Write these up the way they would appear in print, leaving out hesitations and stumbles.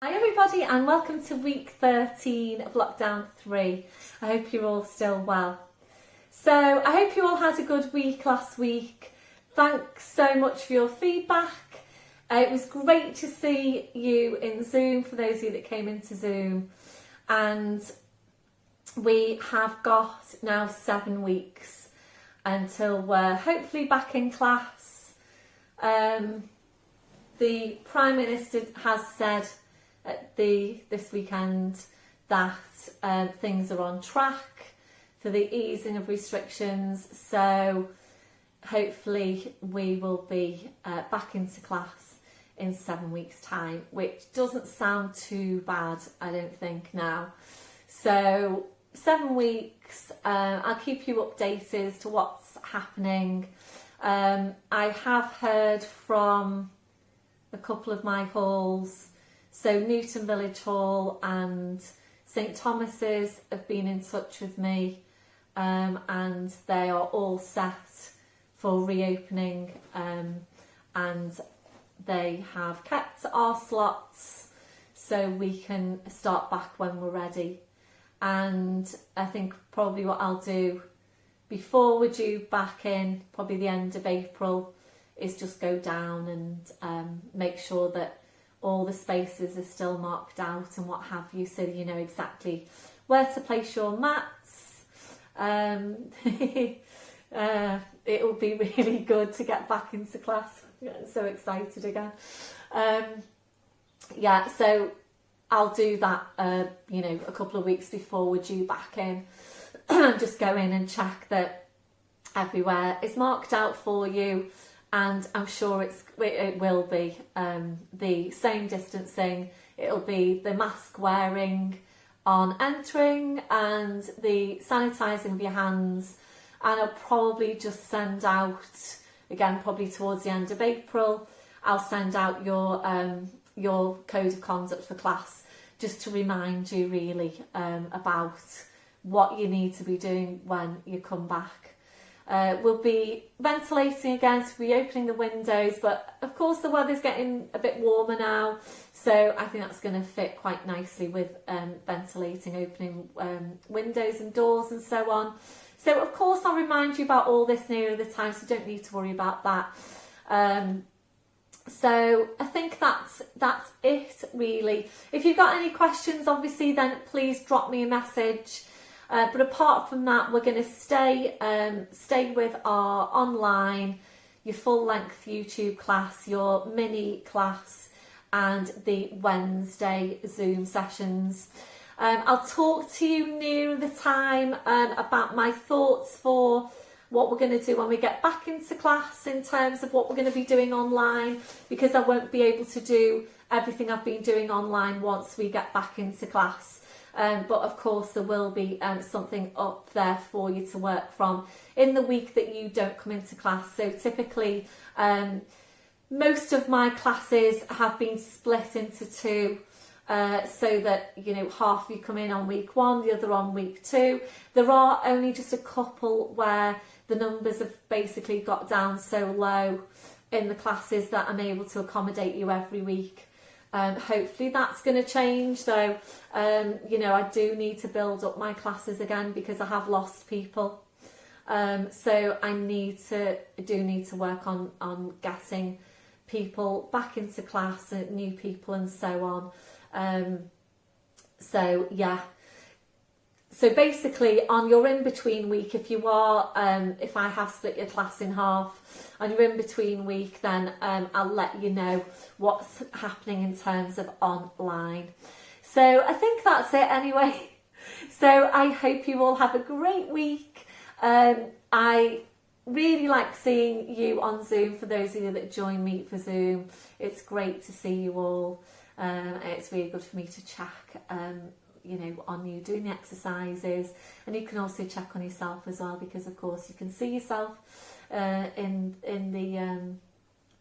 Hi everybody and welcome to week 13 of lockdown 3. I hope you're all still well. So I hope you all had a good week last week. Thanks so much for your feedback. It was great to see you in Zoom, for those of you that came into Zoom. And we have got now 7 weeks until we're hopefully back in class. The Prime Minister has said at this weekend that things are on track for the easing of restrictions, so hopefully we will be back into class in 7 weeks time, which doesn't sound too bad, I don't think, now. So 7 weeks, I'll keep you updated as to what's happening. I have heard from a couple of my halls. So Newton Village Hall and St Thomas's have been in touch with me, and they are all set for reopening, and they have kept our slots so we can start back when we're ready. And I think probably what I'll do before we're due back in, probably the end of April, is just go down and make sure that all the spaces are still marked out and what have you, so you know exactly where to place your mats. It will be really good to get back into class. I'm getting so excited again. Yeah, so I'll do that, a couple of weeks before we're due back in. Just go in and check that everywhere is marked out for you. And I'm sure it will be the same distancing. It'll be the mask wearing on entering and the sanitising of your hands. And I'll probably just send out, again, probably towards the end of April, I'll send out your code of conduct for class, just to remind you really about what you need to be doing when you come back. We'll be ventilating again, so reopening the windows, but of course the weather's getting a bit warmer now, so I think that's going to fit quite nicely with ventilating, opening windows and doors and so on. So of course I'll remind you about all this nearer the time, so don't need to worry about that. So I think that's it really. If you've got any questions, obviously, then please drop me a message. But apart from that, we're going to stay with our online, your full-length YouTube class, your mini class, and the Wednesday Zoom sessions. I'll talk to you near the time about my thoughts for what we're going to do when we get back into class in terms of what we're going to be doing online, because I won't be able to do everything I've been doing online once we get back into class. But of course there will be something up there for you to work from in the week that you don't come into class. So typically most of my classes have been split into two, so that half you come in on week 1, the other on week 2. There are only just a couple where the numbers have basically got down so low in the classes that I'm able to accommodate you every week. Hopefully that's going to change though. I do need to build up my classes again because I have lost people. So I do need to work on getting people back into class, new people and so on. So yeah. So basically on your in-between week, if I have split your class in half, on your in-between week, then I'll let you know what's happening in terms of online. So I think that's it anyway. So I hope you all have a great week. I really like seeing you on Zoom, for those of you that join me for Zoom. It's great to see you all. It's really good for me to check on you doing the exercises, and you can also check on yourself as well, because of course you can see yourself on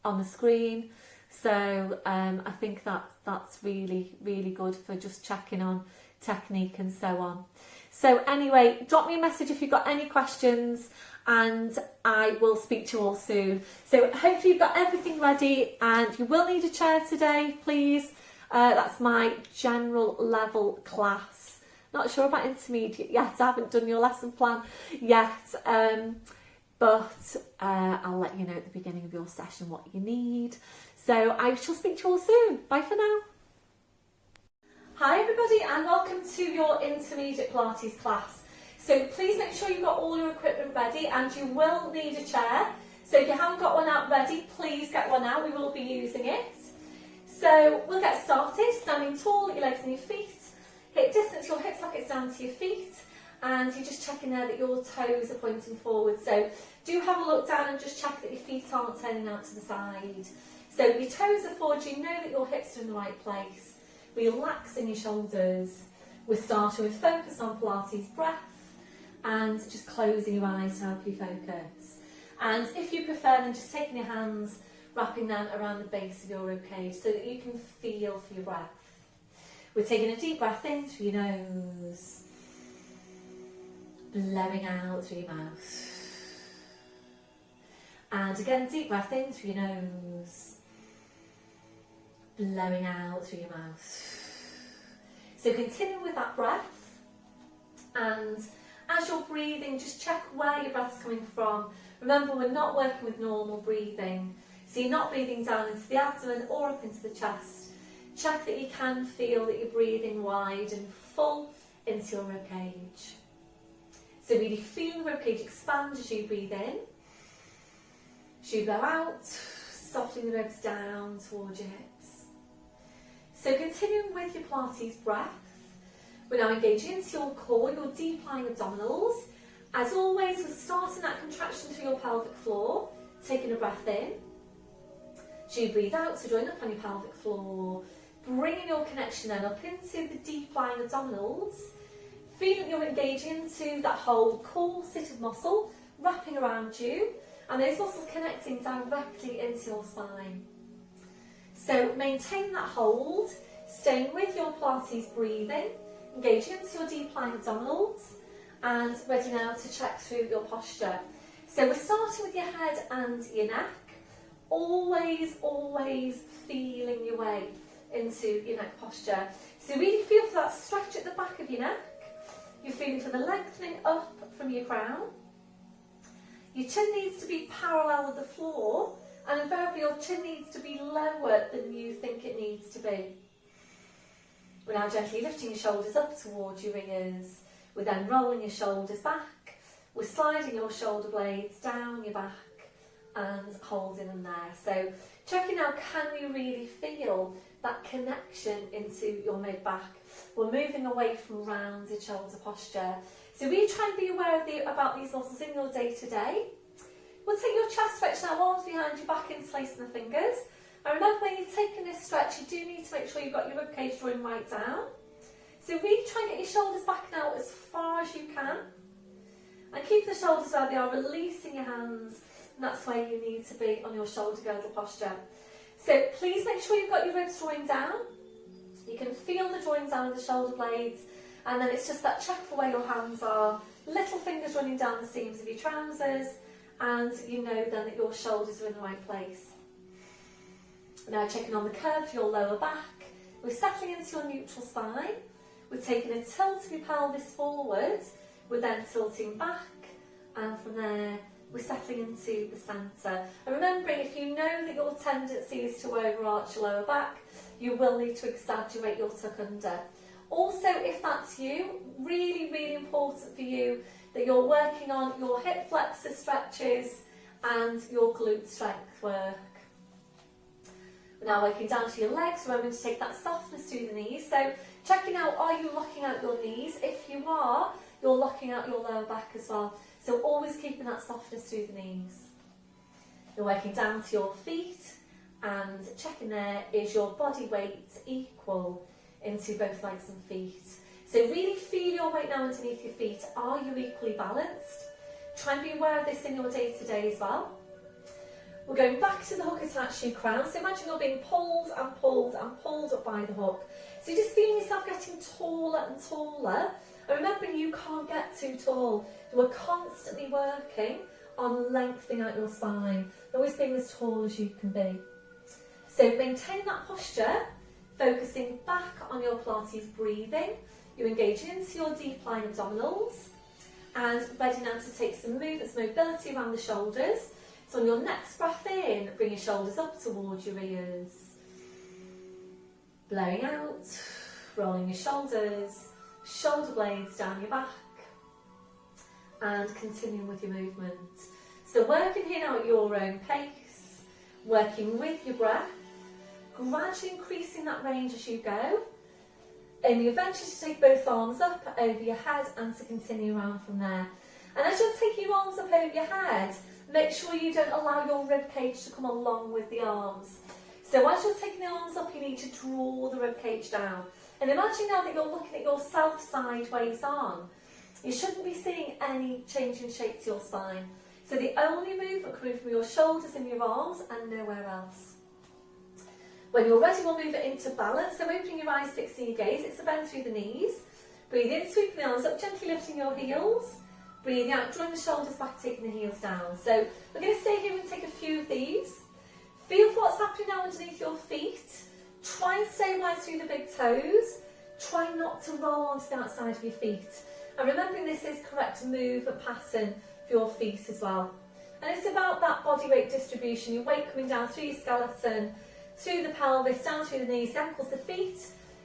the screen. So I think that's really good for just checking on technique and so on. So anyway, drop me a message if you've got any questions, and I will speak to you all soon. So hopefully you've got everything ready, and you will need a chair today, please. That's my general level class. Not sure about intermediate yet. I haven't done your lesson plan yet. But I'll let you know at the beginning of your session what you need. So I shall speak to you all soon. Bye for now. Hi everybody, and welcome to your intermediate Pilates class. So please make sure you've got all your equipment ready, and you will need a chair. So if you haven't got one out ready, please get one out. We will be using it. So we'll get started. Standing tall, your legs and your feet. Hip distance your hip sockets down to your feet. And you're just checking there that your toes are pointing forward. So do have a look down and just check that your feet aren't turning out to the side. So your toes are forward, you know that your hips are in the right place. Relaxing your shoulders. We're starting with focus on Pilates breath and just closing your eyes to help you focus. And if you prefer, then just taking your hands, wrapping them around the base of your ribcage so that you can feel for your breath. We're taking a deep breath in through your nose, blowing out through your mouth. And again, deep breath in through your nose, blowing out through your mouth. So continue with that breath, and as you're breathing, just check where your breath's coming from. Remember, we're not working with normal breathing, so you're not breathing down into the abdomen or up into the chest. Check that you can feel that you're breathing wide and full into your ribcage. So really feel the ribcage expand as you breathe in. As you blow out, softening the ribs down towards your hips. So continuing with your Pilates breath, we're now engaging into your core, your deep lying abdominals. As always, we're starting that contraction through your pelvic floor, taking a breath in. As you breathe out, so join up on your pelvic floor, bringing your connection then up into the deep lying abdominals. Feel that you're engaging into that whole core seated muscle wrapping around you, and those muscles connecting directly into your spine. So maintain that hold, staying with your Pilates breathing, engaging into your deep lying abdominals, and ready now to check through your posture. So we're starting with your head and your neck, always feeling your way into your neck posture. So really feel for that stretch at the back of your neck. You're feeling for the lengthening up from your crown. Your chin needs to be parallel with the floor, and invariably your chin needs to be lower than you think it needs to be. We're now gently lifting your shoulders up towards your ears. We're then rolling your shoulders back. We're sliding your shoulder blades down your back and holding them there. So checking now, can you really feel that connection into your mid-back? We're moving away from rounded shoulder posture. So really try and be aware about these muscles in your day-to-day. We'll take your chest stretch now, arms behind your back, interlacing the fingers. And remember, when you're taking this stretch, you do need to make sure you've got your ribcage drawing right down. So really try and get your shoulders back now as far as you can. And keep the shoulders where they are, releasing your hands. And that's where you need to be on your shoulder girdle posture. So please make sure you've got your ribs drawing down. You can feel the drawing down of the shoulder blades. And then it's just that check for where your hands are. Little fingers running down the seams of your trousers. And you know then that your shoulders are in the right place. Now checking on the curve for your lower back. We're settling into your neutral spine. We're taking a tilt of your pelvis forward. We're then tilting back. And from there, we're settling into the centre. And remembering, if you know that your tendency is to overarch your lower back, you will need to exaggerate your tuck under. Also, if that's you, really important for you that you're working on your hip flexor stretches and your glute strength work. We're now working down to your legs, remembering to take that softness through the knees. So checking out, are you locking out your knees? If you are, you're locking out your lower back as well. So always keeping that softness through the knees. You're working down to your feet and checking there, is your body weight equal into both legs and feet. So really feel your weight now underneath your feet. Are you equally balanced? Try and be aware of this in your day-to-day as well. We're going back to the hook attached to your crown. So imagine you're being pulled and pulled and pulled up by the hook. So you're just feeling yourself getting taller and taller. And remember, you can't get too tall. We're constantly working on lengthening out your spine, always being as tall as you can be. So maintain that posture. focusing back on your Pilates breathing. You're engaging into your deep lying abdominals and ready now to take some mobility around the shoulders. So on your next breath in, bring your shoulders up towards your ears. Blowing out, rolling your shoulders, shoulder blades down your back, and continuing with your movement. So working here now at your own pace, working with your breath, gradually increasing that range as you go, and you eventually take both arms up over your head and to continue around from there. And as you're taking your arms up over your head, make sure you don't allow your rib cage to come along with the arms. So as you're taking the arms up, you need to draw the rib cage down. And imagine now that you're looking at yourself sideways on. You shouldn't be seeing any change in shape to your spine. So the only movement coming from your shoulders and your arms and nowhere else. When you're ready, we'll move it into balance. So opening your eyes, fixing your gaze. It's a bend through the knees. Breathe in, sweeping the arms up, gently lifting your heels. Breathing out, drawing the shoulders back, taking the heels down. So we're going to stay here and take a few of these. Feel for what's happening now underneath your feet. Try and stabilise through the big toes. Try not to roll onto the outside of your feet. And remembering this is correct movement pattern for your feet as well. And it's about that body weight distribution. Your weight coming down through your skeleton, through the pelvis, down through the knees, the ankles, the feet,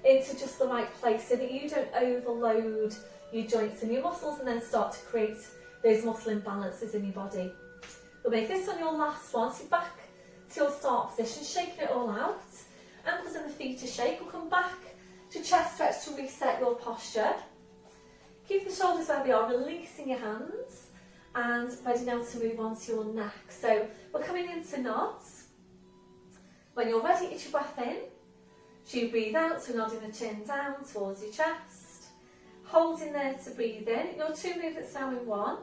into just the right place so that you don't overload your joints and your muscles and then start to create those muscle imbalances in your body. We'll make this on your last one. So back to your start position, shaking it all out. Ankles and the feet to shake. We'll come back to chest stretch to reset your posture. Keep the shoulders where they are, releasing your hands, and ready now to move on to your neck. So we're coming into nods. When you're ready, it's your breath in. So you breathe out, so nodding the chin down towards your chest. Holding there to breathe in. Your two movements now in one.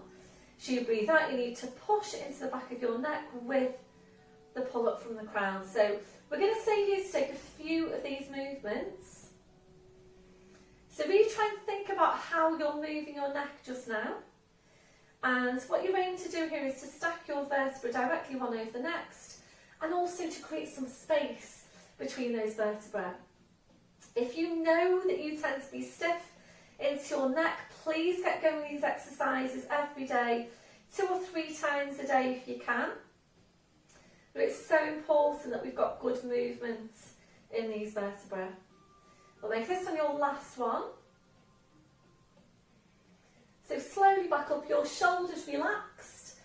So you breathe out, you need to push it into the back of your neck with the pull up from the crown. So we're going to stay here to take a few of these movements. So really try and think about how you're moving your neck just now. And what you're aiming to do here is to stack your vertebrae directly one over the next, and also to create some space between those vertebrae. If you know that you tend to be stiff into your neck, please get going with these exercises every day, 2 or 3 times a day if you can. But it's so important that we've got good movement in these vertebrae. We'll make this on your last one. So slowly back up, your shoulders relaxed.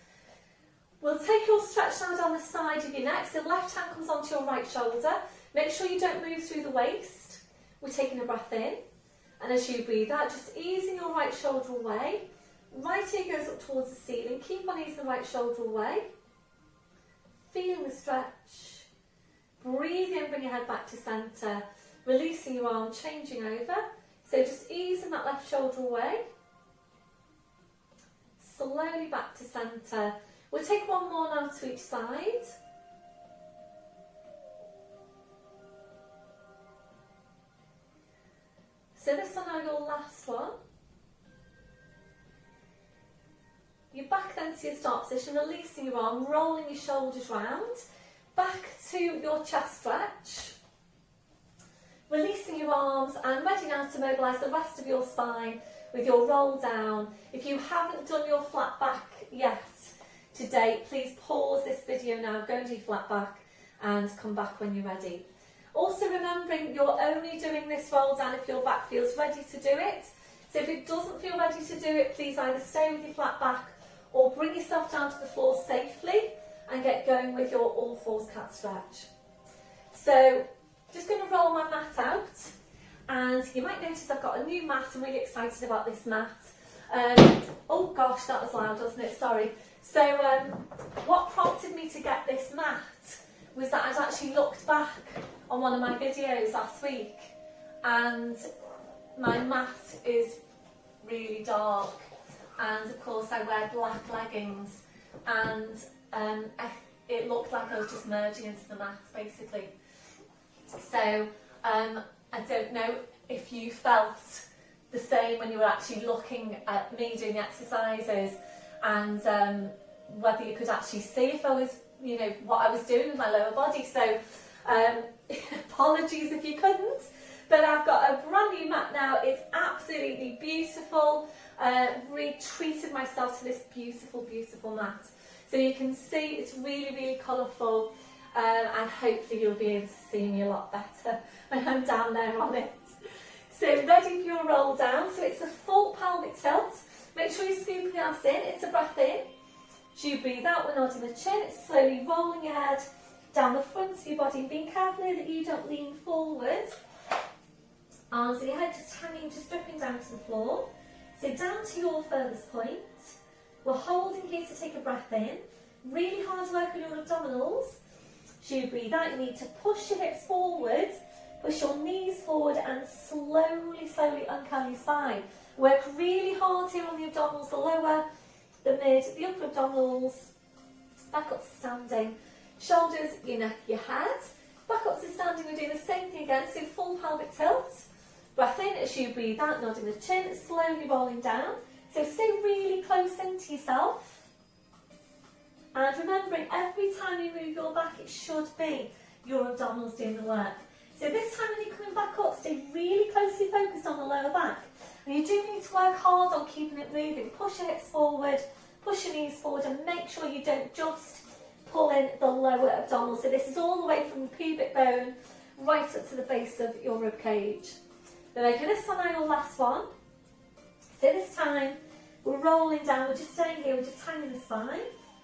We'll take your stretch now down the side of your neck. So left hand comes onto your right shoulder. Make sure you don't move through the waist. We're taking a breath in. And as you breathe out, just easing your right shoulder away. Right ear goes up towards the ceiling. Keep on easing the right shoulder away. Feeling the stretch. Breathe in, bring your head back to centre. Releasing your arm, changing over. So just easing that left shoulder away. Slowly back to centre. We'll take one more now to each side. So this one now your last one. You're back then to your start position, releasing your arm, rolling your shoulders round. Back to your chest stretch. Releasing your arms and ready now to mobilise the rest of your spine with your roll down. If you haven't done your flat back yet today, please pause this video now, go and do flat back and come back when you're ready. Also remembering you're only doing this roll down if your back feels ready to do it. So if it doesn't feel ready to do it, please either stay with your flat back or bring yourself down to the floor safely and get going with your all fours cat stretch. So just going to roll my mat out, and you might notice I've got a new mat. I'm really excited about this mat. Oh gosh, that was loud, wasn't it? Sorry. So what prompted me to get this mat was that I'd actually looked back on one of my videos last week, and my mat is really dark, and of course I wear black leggings, and it looked like I was just merging into the mat basically. So I don't know if you felt the same when you were actually looking at me doing the exercises, and whether you could actually see if I was, you know, what I was doing with my lower body. So Apologies if you couldn't, but I've got a brand new mat now. It's absolutely beautiful. Retreated myself to this beautiful, beautiful mat. So you can see it's really, really colourful, and hopefully you'll be able to see me a lot better when I'm down there on it. So ready for your roll down. So it's a full pelvic tilt. Make sure you scoop your ass in. It's a breath in. As you breathe out, we're nodding the chin. It's slowly rolling your head down the front of your body, and being careful here that you don't lean forward. Arms of your head just hanging, just dripping down to the floor. So down to your furthest point. We're holding here to take a breath in. Really hard work on your abdominals. As you breathe out, you need to push your hips forward, push your knees forward, and slowly, slowly uncurl your spine. Work really hard here on the abdominals, the lower, the mid, the upper abdominals. Back up to standing. Shoulders, your neck, your head. Back up to standing, we're doing the same thing again, so full pelvic tilt. Breath in as you breathe out, nodding the chin, slowly rolling down. So stay really close into yourself. And remembering, every time you move your back, it should be your abdominals doing the work. So this time when you're coming back up, stay really closely focused on the lower back. And you do need to work hard on keeping it moving. Push your hips forward, push your knees forward, and make sure you don't just pull in the lower abdominals. So this is all the way from the pubic bone right up to the base of your rib cage. Then making this one now your last one. So this time we're rolling down, we're just staying here, we're just hanging the spine.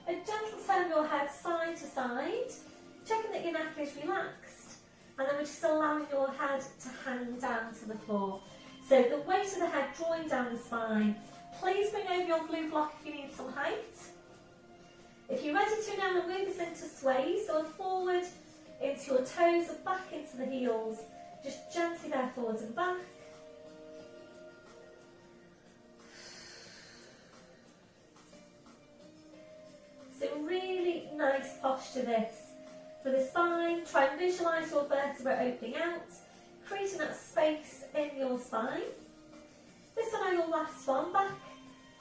A gentle turn of your head side to side, checking that your neck is relaxed, and then we're just allowing your head to hang down to the floor. So the weight of the head drawing down the spine. Please bring over your glute block if you need some height. If you're ready to now, we'll move this into sway, so forward into your toes and back into the heels. Just gently there, forwards and back. So really nice posture this. For the spine, try and visualise your vertebrae opening out, creating that space in your spine. This one, your last one, back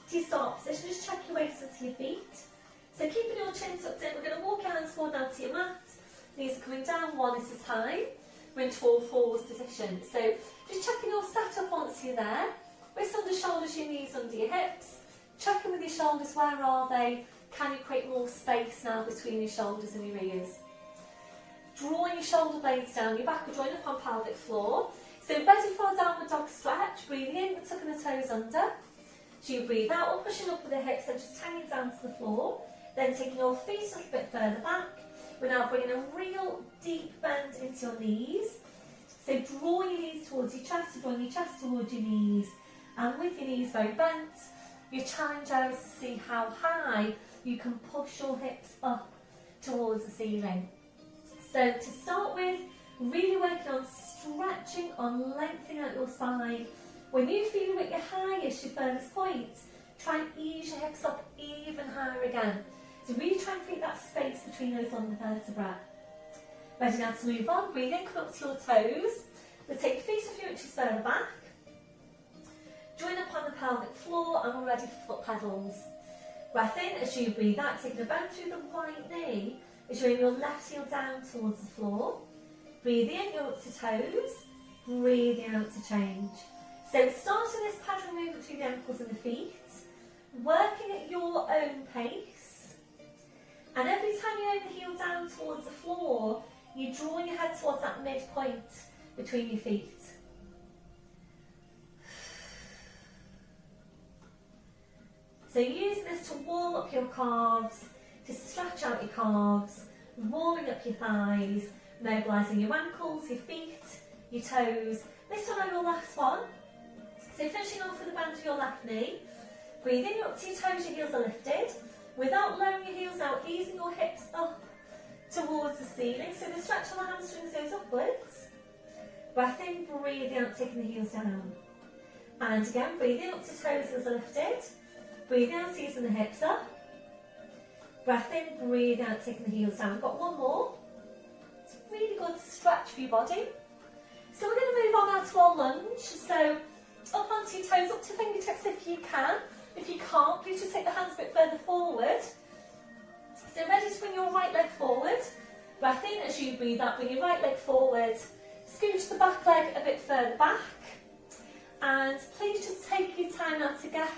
to your start position. Just check your waist into your feet. So keeping your chin tucked in, we're going to walk your hands forward now to your mat. Knees are coming down one at a time. We're into all fours position. So just checking your setup once you're there. Wrists under shoulders, your knees under your hips. Checking with your shoulders, where are they? Can you create more space now between your shoulders and your ears? Drawing your shoulder blades down, your back will join up on pelvic floor. So ready for a downward dog stretch. Breathing in, but tucking the toes under. So you breathe out, or pushing up with the hips and just hanging down to the floor. Then taking your feet a little bit further back. We're now bringing a real deep bend into your knees. So draw your knees towards your chest, so drawing your chest towards your knees. And with your knees very bent, your challenge now is to see how high you can push your hips up towards the ceiling. So to start with, really working on stretching, on lengthening out your spine. When you feel at your highest, your furthest point, try and ease your hips up even higher again. So really try and create that space between those lumbar vertebrae. Ready now to move on. Breathe in, come up to your toes. We'll take your feet a few inches further back. Join up on the pelvic floor, and we're ready for foot pedals. Breath in as you breathe out, taking a bend through the right knee as you bring your left heel down towards the floor. Breathing in, go up to toes. Breathing out to change. So starting this pedal movement through the ankles and the feet, working at your own pace. And every time you bring the heel down towards the floor, you draw your head towards that midpoint between your feet. So use this to warm up your calves, to stretch out your calves, warming up your thighs, mobilising your ankles, your feet, your toes. This one on your last one. So finishing off with the bend of your left knee. Breathing up to your toes, your heels are lifted. Without lowering your heels now, easing your hips up towards the ceiling. So the stretch on the hamstrings goes upwards. Breath in, breathing out, taking the heels down. And again, breathing up to toes, heels are lifted. Breathe out, easing the hips up. Breath in, breathe out, taking the heels down. We've got one more. It's a really good stretch for your body. So we're going to move on now to our lunge. So up onto your toes, up to fingertips if you can. If you can't, please just take the hands a bit further forward. So ready to bring your right leg forward. Breath in as you breathe out, bring your right leg forward, scooch the back leg a bit further back, and please just take your time now to get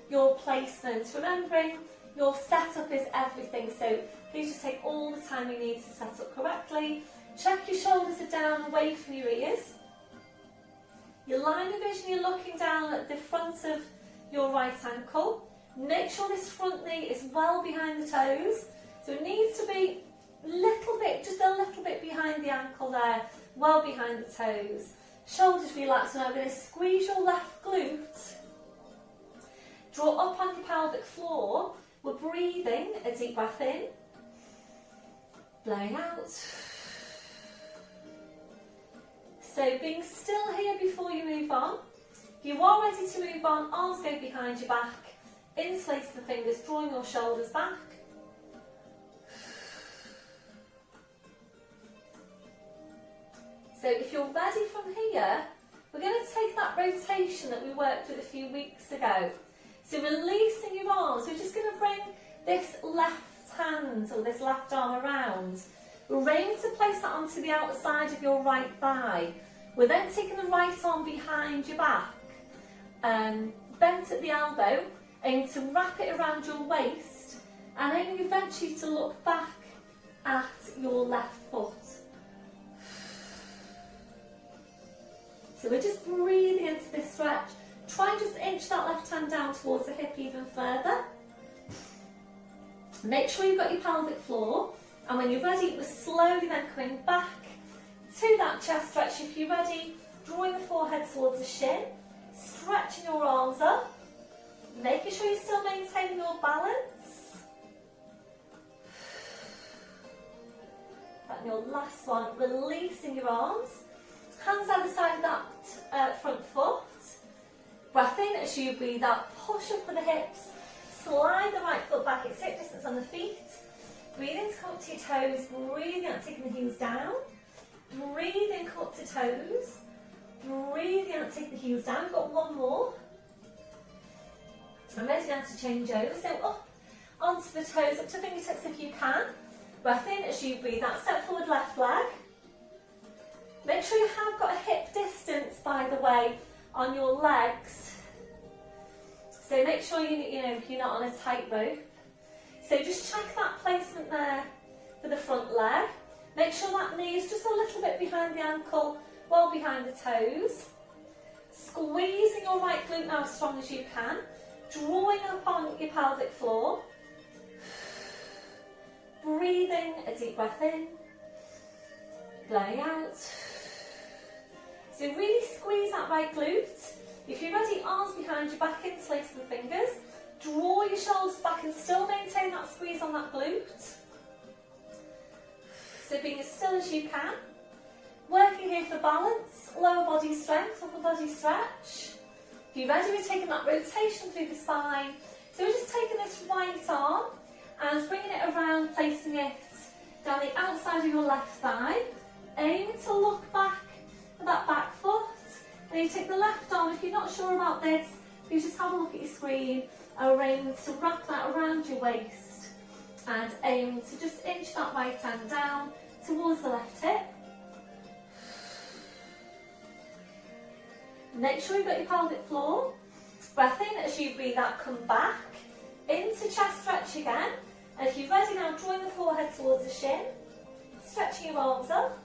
your placement. Remembering your setup is everything, so please just take all the time you need to set up correctly. Check your shoulders are down away from your ears. Your line of vision, you're looking down at the front of your right ankle. Make sure this front knee is well behind the toes, so it needs to be just a little bit behind the ankle there, well behind the toes. Shoulders relaxed. Now we're going to squeeze your left glute. Draw up on your pelvic floor. We're breathing a deep breath in, blowing out. So being still here before you move on. If you are ready to move on, arms go behind your back, interlace the fingers, drawing your shoulders back. So if you're ready from here, we're going to take that rotation that we worked with a few weeks ago. So releasing your arms, we're just going to bring this left hand or this left arm around. We're aiming to place that onto the outside of your right thigh. We're then taking the right arm behind your back, bent at the elbow, aiming to wrap it around your waist, and aiming eventually to look back at your left foot. So we're just breathing into this stretch. Try and just inch that left hand down towards the hip even further. Make sure you've got your pelvic floor, and when you're ready, we're slowly then coming back to that chest stretch. If you're ready, drawing the forehead towards the shin, stretching your arms up, making sure you're still maintaining your balance. And your last one, releasing your arms. Hands either side of that front foot. Breath in as you breathe out, push up with the hips, slide the right foot back, it's hip distance on the feet. Breathe in to come up to your toes, breathe out, taking the heels down. Breathe in, come up to toes. Breathe out, take the heels down. We've got one more. I'm ready now to change over. So up onto the toes, up to fingertips if you can. Breath in as you breathe out, step forward left leg. Make sure you have got a hip distance, by the way, on your legs. So make sure you're not on a tightrope. So just check that placement there for the front leg. Make sure that knee is just a little bit behind the ankle, well behind the toes. Squeezing your right glute now as strong as you can. Drawing up on your pelvic floor. Breathing a deep breath in. Blowing out. So really squeeze that right glute. If you're ready, arms behind your back, interlace the fingers. Draw your shoulders back and still maintain that squeeze on that glute. So being as still as you can. Working here for balance, lower body strength, upper body stretch. If you're ready, we're taking that rotation through the spine. So we're just taking this right arm and bringing it around, placing it down the outside of your left thigh. Aiming to look back at that back foot. Then you take the left arm. If you're not sure about this, you just have a look at your screen. And aiming to wrap that around your waist. And aiming to just inch that right hand down towards the left hip. Make sure you've got your pelvic floor. Breath in as you breathe out, come back into chest stretch again. And if you're ready now, drawing the forehead towards the shin, stretching your arms up.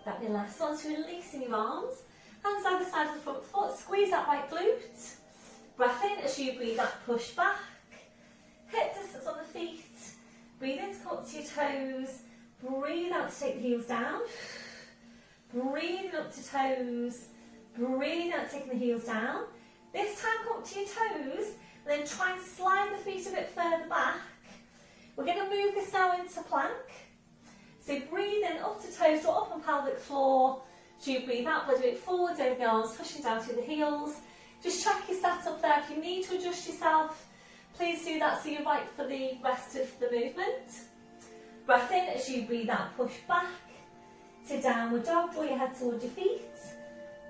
That your last one, so releasing your arms. Hands either side of the front foot, squeeze that right glute. Breath in as you breathe out, push back. Hip distance on the feet. Breathe in to come up to your toes. Breathe out to take the heels down. Breathe up to toes. Breathe out, taking the heels down. This time come up to your toes, and then try and slide the feet a bit further back. We're going to move this now into plank. So breathe in up to toes, draw up on pelvic floor. As you breathe out, we'll do it forwards over the arms, pushing down through the heels. Just check your setup there. If you need to adjust yourself, please do that so you're right for the rest of the movement. Breath in as you breathe out, push back to downward dog, draw your head towards your feet.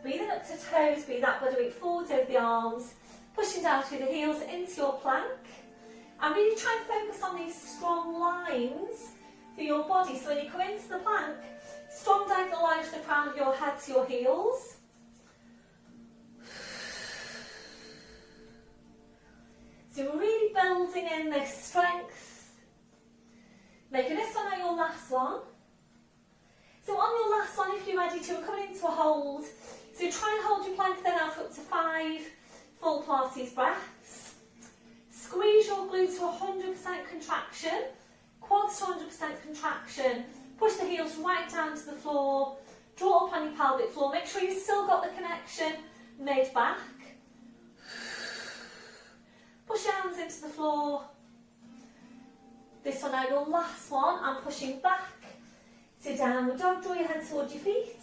Breathe in up to toes, breathe out, we'll do it forwards over the arms, Pushing down through the heels into your plank. And really try and focus on these strong lines through your body. So when you come into the plank, strong diagonal lines from the crown of your head to your heels. So we're really building in this strength. Making this one now your last one. So on your last one, if you're ready to, we're coming into a hold. So try and hold your plank there now for up to 5 full Pilates breaths. Squeeze your glutes to 100% contraction, quads to 100% contraction. Push the heels right down to the floor. Draw up on your pelvic floor. Make sure you've still got the connection mid-back. Push your hands into the floor. This one now, your last one. I'm pushing back to downward dog. Draw your head towards your feet.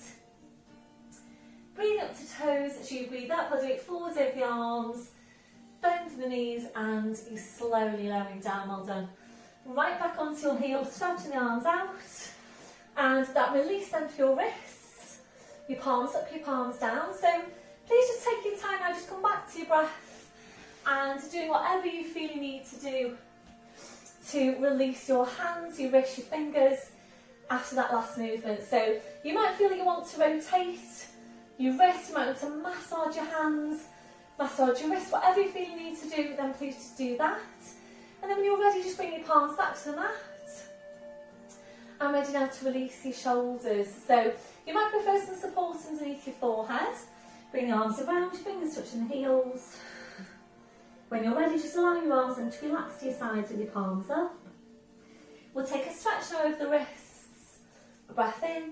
Breathe up to toes as you breathe up. I'll do it forwards over the arms. Bend the knees and you're slowly lowering down. Well done. Right back onto your heels, stretching the arms out. And that release then for your wrists. Your palms up, your palms down. So please just take your time now. Just come back to your breath and doing whatever you feel you need to do to release your hands, your wrists, your fingers after that last movement. So you might feel that you want to rotate your wrists, you might want to massage your hands, massage your wrists, whatever you feel you need to do, then please just do that. And then when you're ready, just bring your palms back to the mat. I'm ready now to release your shoulders. So you might prefer some support underneath your forehead. Bring the arms around, your fingers touching the heels. When you're ready, just allow your arms then to relax to your sides with your palms up. We'll take a stretch now over the wrists. A breath in.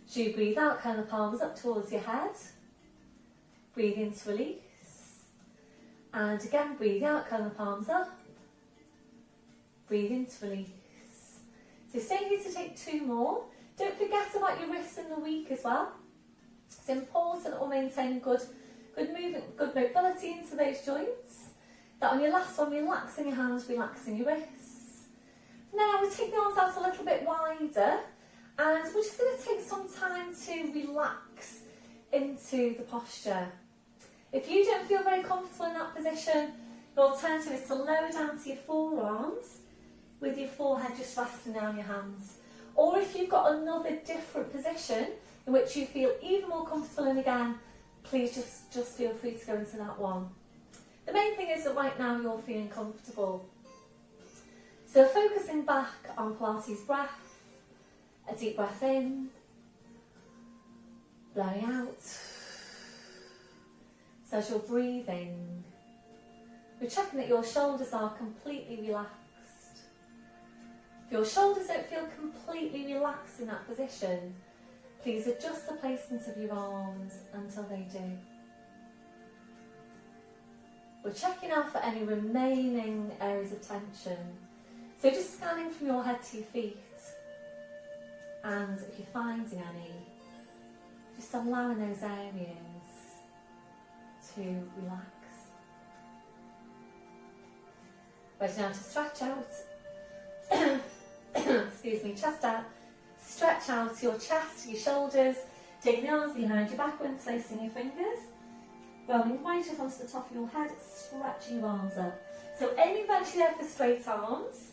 As you breathe out, kind of the palms up towards your head. Breathe in to release. And again, breathe out, kind of the palms up. Breathe in to release. So stay here to take 2 more. Don't forget about your wrists in the week as well. It's important that we'll maintain good movement, good mobility into those joints. That on your last one, relaxing your hands, relaxing your wrists. Now we'll take the arms out a little bit wider and we're just going to take some time to relax into the posture. If you don't feel very comfortable in that position, the alternative is to lower down to your forearms with your forehead just resting down on your hands. Or if you've got another different position in which you feel even more comfortable in again, please just feel free to go into that one. The main thing is that right now you're feeling comfortable. So focusing back on Pilates breath, a deep breath in, blowing out. So as you're breathing, you're checking that your shoulders are completely relaxed. If your shoulders don't feel completely relaxed in that position, please adjust the placement of your arms until they do. We're checking out for any remaining areas of tension. So just scanning from your head to your feet. And if you're finding any, just allowing those areas to relax. Ready now to stretch out. Excuse me, chest out. Stretch out your chest, your shoulders. Take the arms behind your back when interlacing your fingers. Rolling right up onto the top of your head, stretching your arms up. So aiming eventually there for straight arms.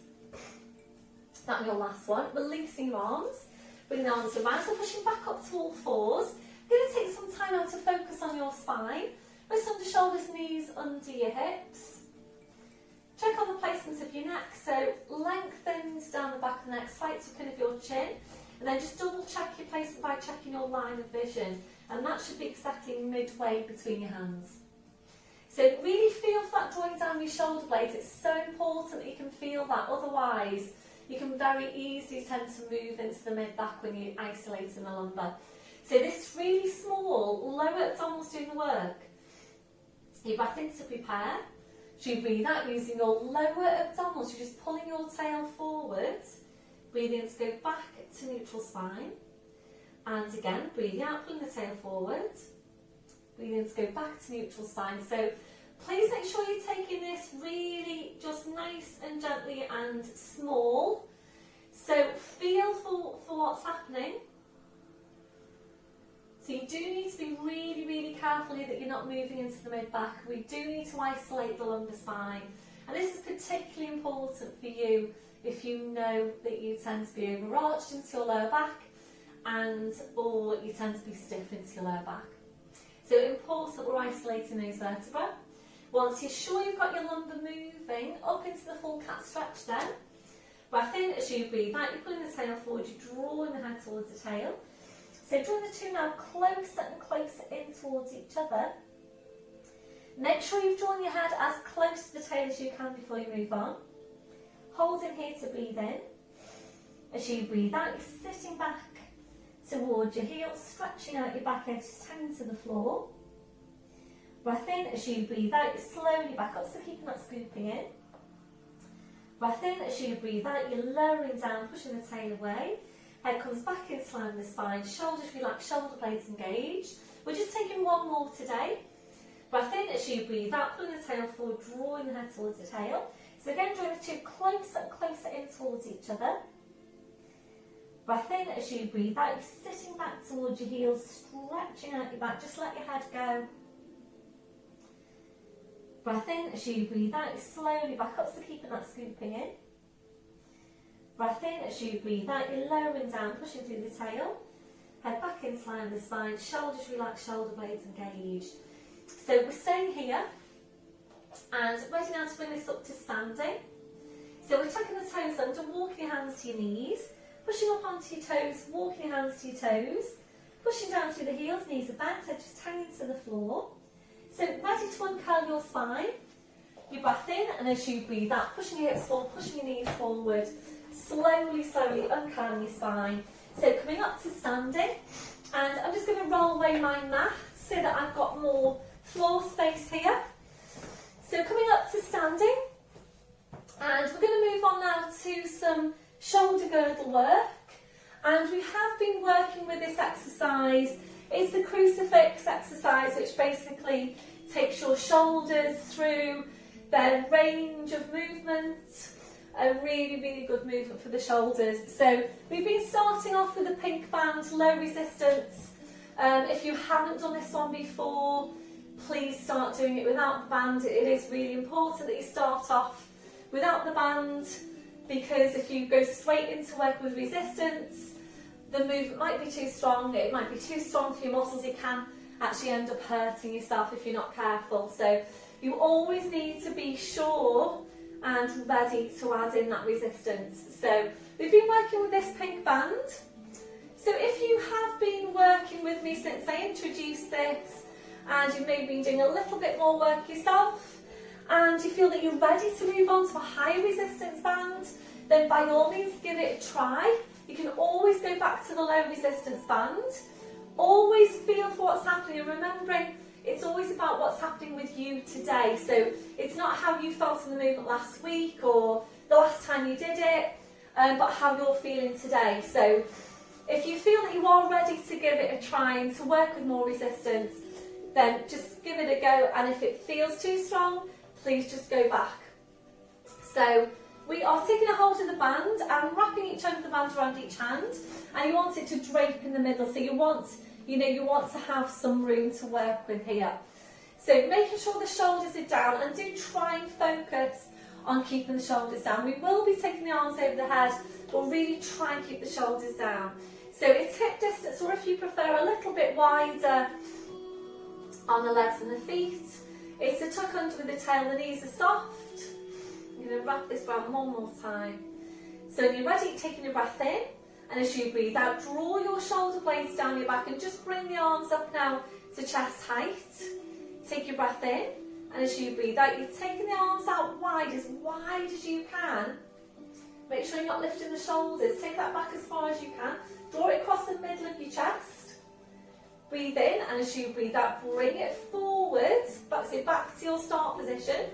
That's your last one. Releasing your arms. Bring the arms around, so pushing back up to all fours. You're going to take some time now to focus on your spine. Wrists under shoulders, knees under your hips. Check on the placement of your neck, so lengthened down the back of the neck, slight tuck in of your chin, and then just double check your placement by checking your line of vision, and that should be exactly midway between your hands. So really feel for that drawing down your shoulder blades. It's so important that you can feel that, otherwise you can very easily tend to move into the mid-back when you're isolating the lumbar. So this really small, lower abdominals doing the work. You breath in to prepare. As you breathe out, using your lower abdominals, you're just pulling your tail forward. Breathe in to go back to neutral spine. And again, breathing out, pulling the tail forward. Breathe in to go back to neutral spine. So please make sure you're taking this really just nice and gently and small. So feel for what's happening. So you do need to be really, really careful here that you're not moving into the mid-back. We do need to isolate the lumbar spine. And this is particularly important for you if you know that you tend to be overarched into your lower back or you tend to be stiff into your lower back. So important we're isolating those vertebrae. Once you're sure you've got your lumbar moving up into the full cat stretch then, breath in as you breathe out, you're pulling the tail forward, you're drawing the head towards the tail. So draw the two now closer and closer in towards each other. Make sure you've drawn your head as close to the tail as you can before you move on. Hold in here to breathe in. As you breathe out, you're sitting back towards your heels, stretching out your back edge, hanging to the floor. Breath in as you breathe out, you're slowly back up, so keeping that scooping in. Breath in as you breathe out, you're lowering down, pushing the tail away. Head comes back into line with the spine, shoulders relax, shoulder blades engage. We're just taking one more today. Breath in as you breathe out, pulling the tail forward, drawing the head towards the tail. So again, drawing the two closer and closer in towards each other. Breath in as you breathe out, you're sitting back towards your heels, stretching out your back, just let your head go. Breath in as you breathe out, you're slowly back up, so keeping that scooping in. Breath in as you breathe out, you're lowering down, pushing through the tail. Head back into line with the spine, shoulders relax, shoulder blades engage. So we're staying here and ready now to bring this up to standing. So we're tucking the toes under, walking your hands to your knees, pushing up onto your toes, walking your hands to your toes, pushing down through the heels, knees are bent, so just hanging to the floor. So ready to uncurl your spine. You breath in and as you breathe out, pushing your hips forward, pushing your knees forward, slowly, slowly uncurling your spine. So coming up to standing, and I'm just going to roll away my mat so that I've got more floor space here. So coming up to standing, and we're going to move on now to some shoulder girdle work. And we have been working with this exercise. It's the Crucifix Exercise, which basically takes your shoulders through their range of movement. A really, really good movement for the shoulders. So we've been starting off with a pink band, low resistance. If you haven't done this one before, please start doing it without the band. It is really important that you start off without the band, because if you go straight into work with resistance, the movement might be too strong, it might be too strong for your muscles, you can actually end up hurting yourself if you're not careful. So you always need to be sure and ready to add in that resistance. So we've been working with this pink band. So if you have been working with me since I introduced this, and you've maybe been doing a little bit more work yourself, and you feel that you're ready to move on to a higher resistance band, then by all means give it a try. You can always go back to the low resistance band. Always feel for what's happening, and remembering it's always about what's happening with you today. So it's not how you felt in the movement last week or the last time you did it, but how you're feeling today. So if you feel that you are ready to give it a try and to work with more resistance, then just give it a go, and if it feels too strong, please just go back. So we are taking a hold of the band and wrapping each end of the band around each hand, and you want it to drape in the middle, so you want to have some room to work with here. So making sure the shoulders are down, and do try and focus on keeping the shoulders down. We will be taking the arms over the head, but really try and keep the shoulders down. So it's hip distance, or if you prefer a little bit wider on the legs and the feet. It's a tuck under with the tail, the knees are soft. I'm going to wrap this round one more time. So when you're ready, taking a breath in, and as you breathe out, draw your shoulder blades down your back and just bring the arms up now to chest height. Take your breath in, and as you breathe out, you're taking the arms out wide as you can. Make sure you're not lifting the shoulders. Take that back as far as you can. Draw it across the middle of your chest. Breathe in, and as you breathe out, bring it forward, back to your start position.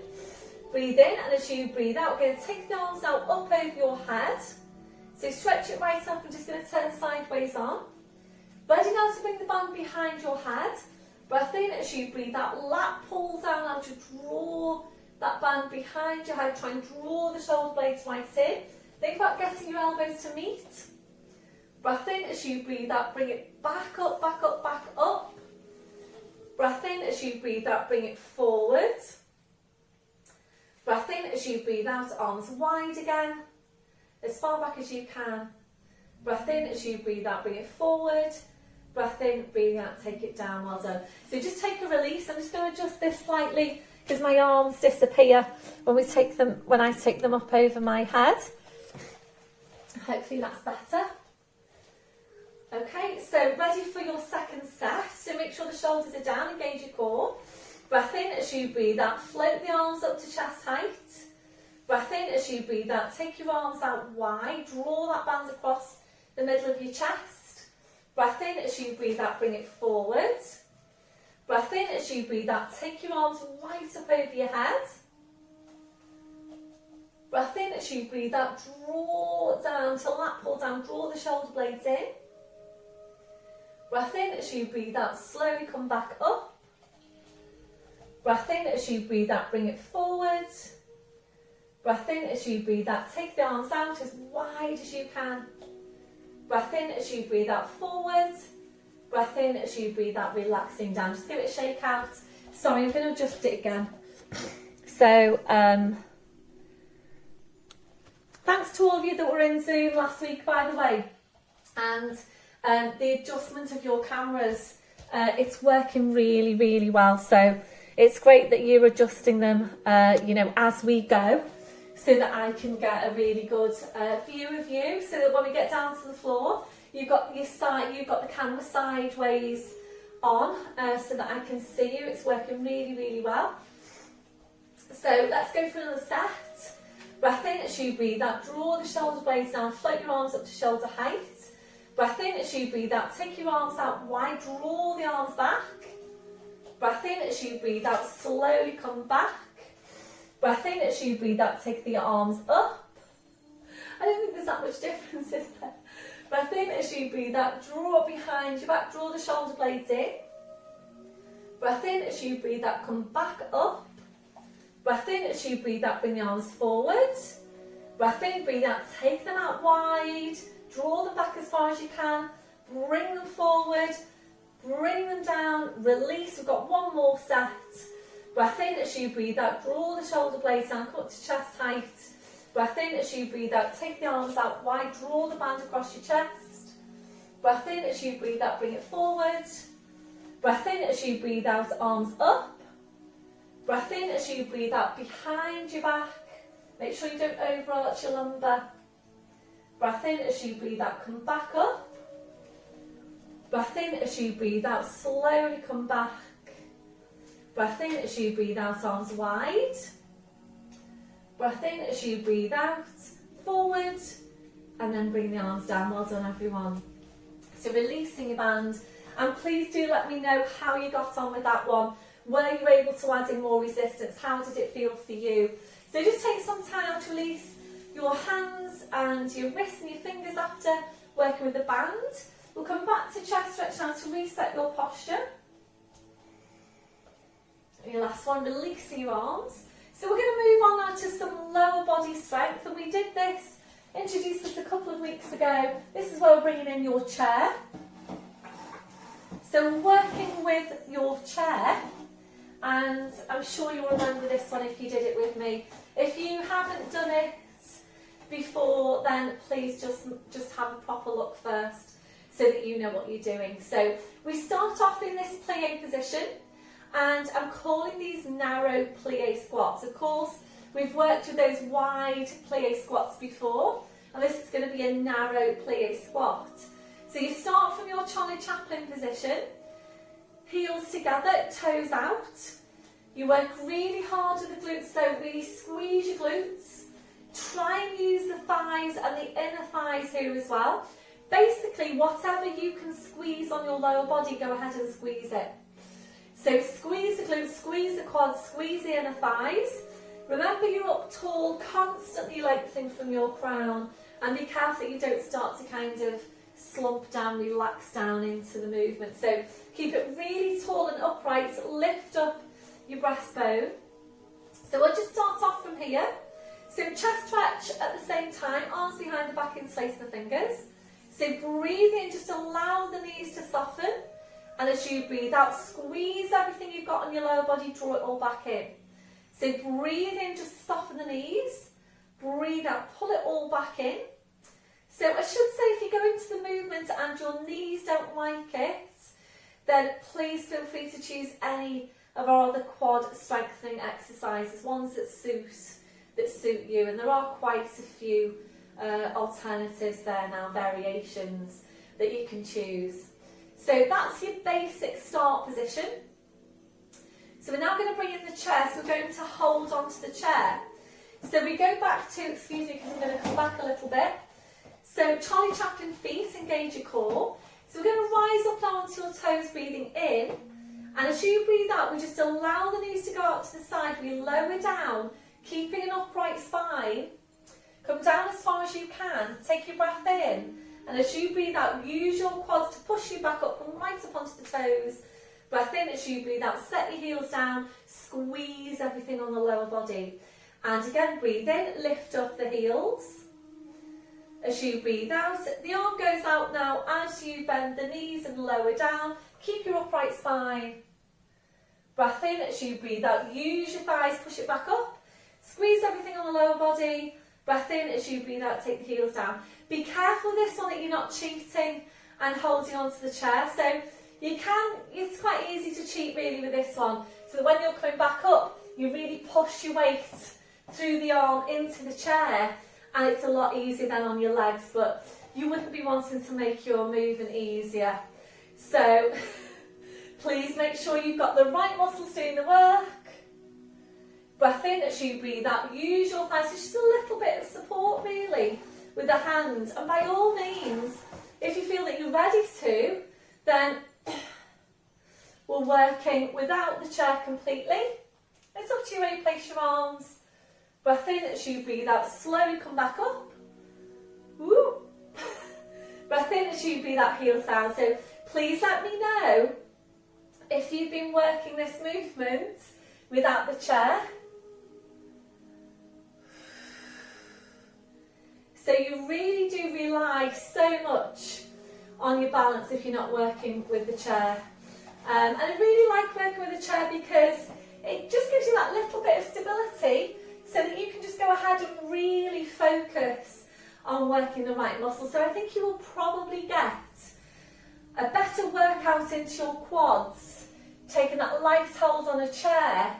Breathe in, and as you breathe out, we're going to take the arms now up over your head. So stretch it right up, and just going to turn sideways on. Ready now to bring the band behind your head. Breath in, as you breathe out, lat pull down, now to draw that band behind your head. Try and draw the shoulder blades right in. Think about getting your elbows to meet. Breath in as you breathe out, bring it back up, back up, back up. Breath in as you breathe out, bring it forward. Breath in as you breathe out, arms wide again, as far back as you can. Breath in as you breathe out, bring it forward. Breath in, breathe out, take it down, well done. So just take a release. I'm just going to adjust this slightly because my arms disappear when I take them up over my head. Hopefully that's better. Okay, so ready for your second set. So make sure the shoulders are down, engage your core. Breath in as you breathe out, float the arms up to chest height. Breath in as you breathe out, take your arms out wide, draw that band across the middle of your chest. Breath in as you breathe out, bring it forward. Breath in as you breathe out, take your arms right up over your head. Breath in as you breathe out, draw down to lat pull down, draw the shoulder blades in. Breath in as you breathe out, slowly come back up. Breath in as you breathe out, bring it forward. Breath in as you breathe out, take the arms out as wide as you can. Breath in as you breathe out, forward. Breath in as you breathe out, relaxing down. Just give it a shake out. Sorry, I'm going to adjust it again. So, thanks to all of you that were in Zoom last week, by the way. And the adjustment of your cameras, it's working really, really well. So it's great that you're adjusting them, as we go, so that I can get a really good view of you. So that when we get down to the floor, you've got the camera sideways on, so that I can see you. It's working really, really well. So let's go for another set. Breath in as you breathe out, draw the shoulder blades down, float your arms up to shoulder height. Breath in as you breathe out, take your arms out wide, draw the arms back. Breath in as you breathe out, slowly come back. Breath in as you breathe out, take the arms up. I don't think there's that much difference, is there? Breath in as you breathe out, draw behind your back, draw the shoulder blades in. Breath in as you breathe out, come back up. Breath in as you breathe out, bring the arms forward. Breath in, breathe out, take them out wide. Draw them back as far as you can, bring them forward, bring them down, release. We've got one more set. Breath in as you breathe out, draw the shoulder blades down, come up to chest height. Breath in as you breathe out, take the arms out wide, draw the band across your chest. Breath in as you breathe out, bring it forward. Breath in as you breathe out, arms up. Breath in as you breathe out, behind your back. Make sure you don't overarch your lumbar. Breath in as you breathe out, come back up. Breath in as you breathe out, slowly come back. Breath in as you breathe out, arms wide. Breath in as you breathe out, forward, and then bring the arms down. Well done, everyone. So releasing your band, and please do let me know how you got on with that one. Were you able to add in more resistance? How did it feel for you? So just take some time to release your hands and your wrists and your fingers after working with the band. We'll come back to chest stretch now to reset your posture. And your last one, releasing your arms. So we're going to move on now to some lower body strength, and we did this, introduced this a couple of weeks ago. This is where we're bringing in your chair. So working with your chair, and I'm sure you'll remember this one if you did it with me. If you haven't done it before, then please just have a proper look first so that you know what you're doing. So we start off in this plie position, and I'm calling these narrow plie squats. Of course, we've worked with those wide plie squats before, and this is going to be a narrow plie squat. So you start from your Charlie Chaplin position, heels together, toes out. You work really hard with the glutes, so really squeeze your glutes. Try and use the thighs and the inner thighs here as well. Basically, whatever you can squeeze on your lower body, go ahead and squeeze it. So squeeze the glutes, squeeze the quads, squeeze the inner thighs. Remember, you're up tall, constantly lengthening from your crown, and be careful that you don't start to kind of slump down, relax down into the movement. So keep it really tall and upright, lift up your breastbone. So we'll just start off from here. So chest stretch at the same time, arms behind the back, interlace the fingers. So breathe in, just allow the knees to soften. And as you breathe out, squeeze everything you've got on your lower body, draw it all back in. So breathe in, just soften the knees. Breathe out, pull it all back in. So I should say, if you go into the movement and your knees don't like it, then please feel free to choose any of our other quad strengthening exercises, ones that suit you. And there are quite a few alternatives there now, variations that you can choose. So that's your basic start position. So we're now going to bring in the chair, so we're going to hold onto the chair. So we go back to, excuse me because I'm going to come back a little bit. So Charlie Chaplin feet, engage your core. So we're going to rise up now onto your toes, breathing in. And as you breathe out, we just allow the knees to go out to the side. We lower down, keeping an upright spine. Come down as far as you can. Take your breath in. And as you breathe out, use your quads to push you back up and right up onto the toes. Breath in as you breathe out. Set your heels down. Squeeze everything on the lower body. And again, breathe in. Lift up the heels. As you breathe out, the arm goes out now as you bend the knees and lower down. Keep your upright spine. Breath in as you breathe out. Use your thighs, push it back up. Squeeze everything on the lower body. Breath in as you breathe out, take the heels down. Be careful this one that you're not cheating and holding onto the chair. So it's quite easy to cheat really with this one. So that when you're coming back up, you really push your weight through the arm into the chair. And it's a lot easier than on your legs, but you wouldn't be wanting to make your movement easier. So please make sure you've got the right muscles doing the work. Breath in as you breathe out. Use your thighs, just a little bit of support really with the hands. And by all means, if you feel that you're ready to, then we're working without the chair completely. It's up to you where you place your arms. Breath in as you breathe out, slowly come back up. Woo. Breath in as you breathe out, heels down. So please let me know if you've been working this movement without the chair. So you really do rely so much on your balance if you're not working with the chair. And I really like working with the chair because it just gives you that little bit of stability, so that you can just go ahead and really focus on working the right muscles. So I think you will probably get a better workout into your quads taking that light hold on a chair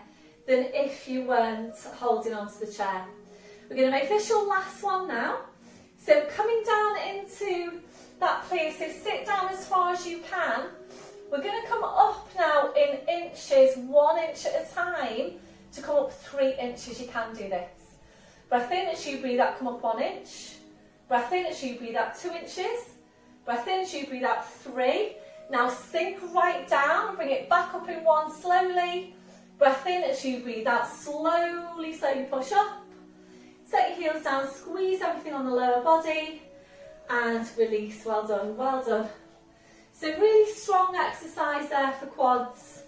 than if you weren't holding onto the chair. We're going to make this your last one now. So coming down into that place, so sit down as far as you can. We're going to come up now in inches, 1 inch at a time, to come up 3 inches. You can do this. Breath in as you breathe out, come up 1 inch. Breath in as you breathe out, 2 inches. Breath in as you breathe out, 3. Now sink right down, bring it back up in 1 slowly. Breath in as you breathe out, slowly push up. Set your heels down, squeeze everything on the lower body and release. Well done, well done. So really strong exercise there for quads.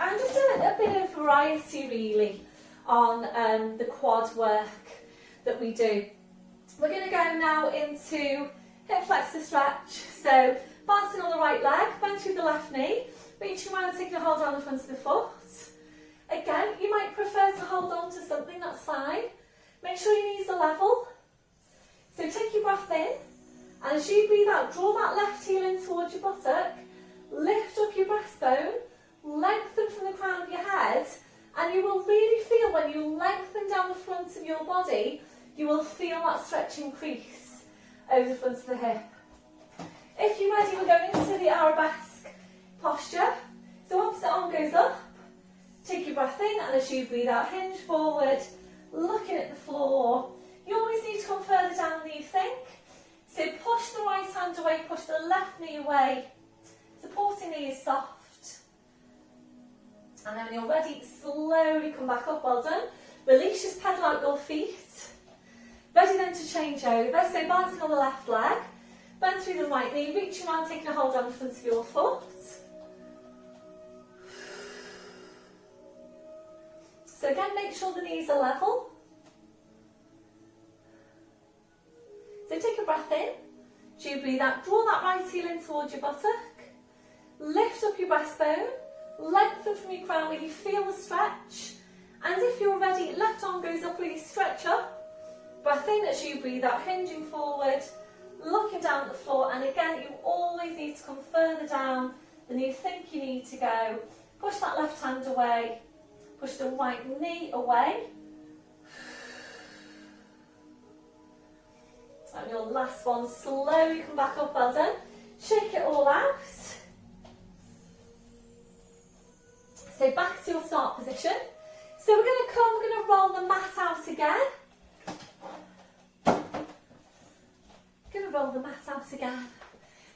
And just a bit of variety really on the quad work that we do. We're going to go now into hip flexor stretch. So balancing on the right leg, bend through the left knee, reaching around, taking a hold on the front of the foot. Again, you might prefer to hold on to something, that's fine. Make sure your knees are level. So take your breath in, and as you breathe out, draw that left heel in towards your buttock, lift up your breastbone, lengthen from the crown of your head, and you will really feel when you lengthen down the front of your body, you will feel that stretch increase over the front of the hip. If you're ready, we're going into the Arabesque posture. So opposite arm goes up, take your breath in, and as you breathe out, hinge forward, looking at the floor. You always need to come further down than you think. So push the right hand away, push the left knee away. Supporting knee is soft. And then when you're ready, slowly come back up, well done. Release, just pedal out your feet. Ready then to change over. So balancing on the left leg, bend through the right knee, reaching around, taking a hold on the front of your foot. So again, make sure the knees are level. So take a breath in, As you breathe out, draw that right heel in towards your buttock. Lift up your breastbone, lengthen from your crown where you feel the stretch. And if you're ready, left arm goes up, really stretch up. Breath in as you breathe out, hinging forward, looking down at the floor. And again, you always need to come further down than you think you need to go. Push that left hand away, push the right knee away. And your last one, slowly come back up, well done. Shake it all out. So back to your start position. So we're going to roll the mat out again. Going to roll the mat out again.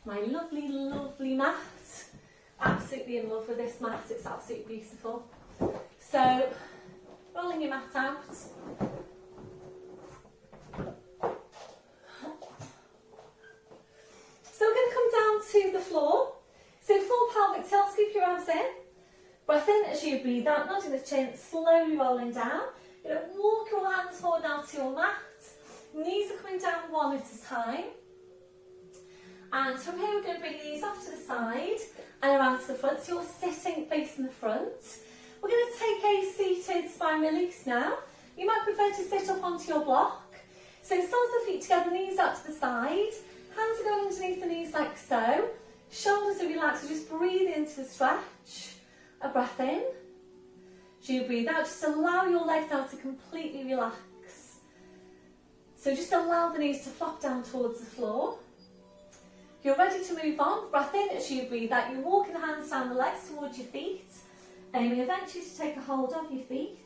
My lovely, lovely mat. Absolutely in love with this mat, it's absolutely beautiful. So, rolling your mat out. So we're going to come down to the floor. So full pelvic tilt, scoop your arms in. Breath in as you breathe out, nodding the chin, slowly rolling down. You're going to walk your hands forward now to your mat. Knees are coming down one at a time. And from here we're going to bring these off to the side and around to the front. So you're sitting facing the front. We're going to take a seated spine release now. You might prefer to sit up onto your block. So soles of the feet together, knees out to the side. Hands are going underneath the knees like so. Shoulders are relaxed, so just breathe into the stretch. A breath in. As you breathe out, just allow your legs now to completely relax. So just allow the knees to flop down towards the floor. You're ready to move on. Breath in as you breathe out. You're walking the hands down the legs towards your feet. Aiming eventually to take a hold of your feet.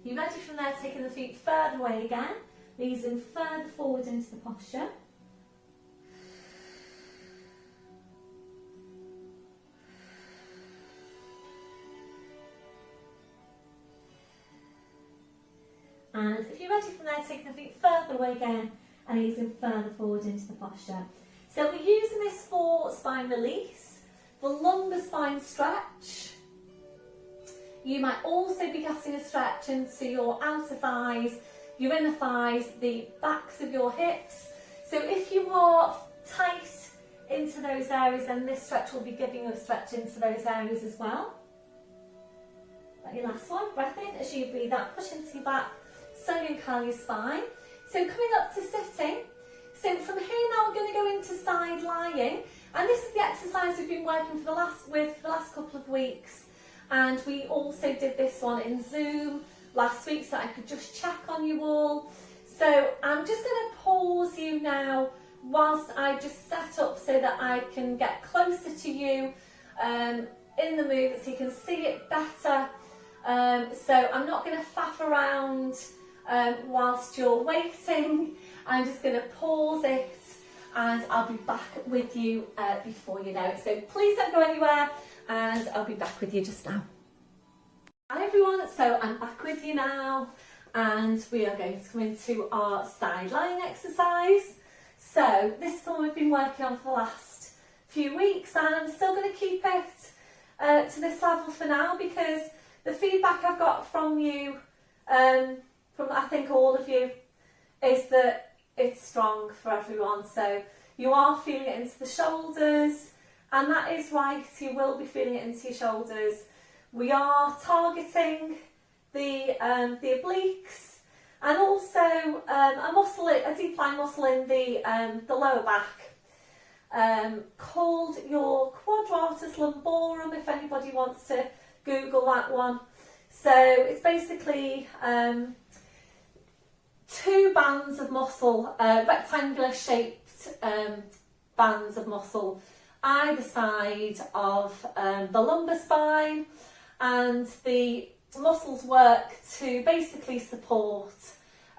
You're ready from there, taking the feet further away again. Knees in further forward into the posture. And if you're ready from there, taking the feet further away again and easing further forward into the posture. So we're using this for spine release, for lumbar spine stretch. You might also be getting a stretch into your outer thighs, your inner thighs, the backs of your hips. So if you are tight into those areas, then this stretch will be giving you a stretch into those areas as well. Got your last one. Breath in as you breathe out, push into your back. Slowly and curl your spine. So coming up to sitting. So from here now we're going to go into side lying, and this is the exercise we've been working for the last couple of weeks. And we also did this one in Zoom last week, so I could just check on you all. So I'm just going to pause you now whilst I just set up so that I can get closer to you in the movement so you can see it better. So I'm not going to faff around whilst you're waiting. I'm just going to pause it and I'll be back with you before you know it. So please don't go anywhere and I'll be back with you just now. Hi everyone, so I'm back with you now and we are going to come into our sideline exercise. So this is the one we've been working on for the last few weeks and I'm still going to keep it to this level for now because the feedback I've got from you, from I think all of you, is that it's strong for everyone. So you are feeling it into the shoulders, and that is right, you will be feeling it into your shoulders. We are targeting the obliques and also a deep line muscle in the lower back called your Quadratus Lumborum, if anybody wants to Google that one. So it's basically two bands of muscle, rectangular shaped bands of muscle either side of the lumbar spine, and the muscles work to basically support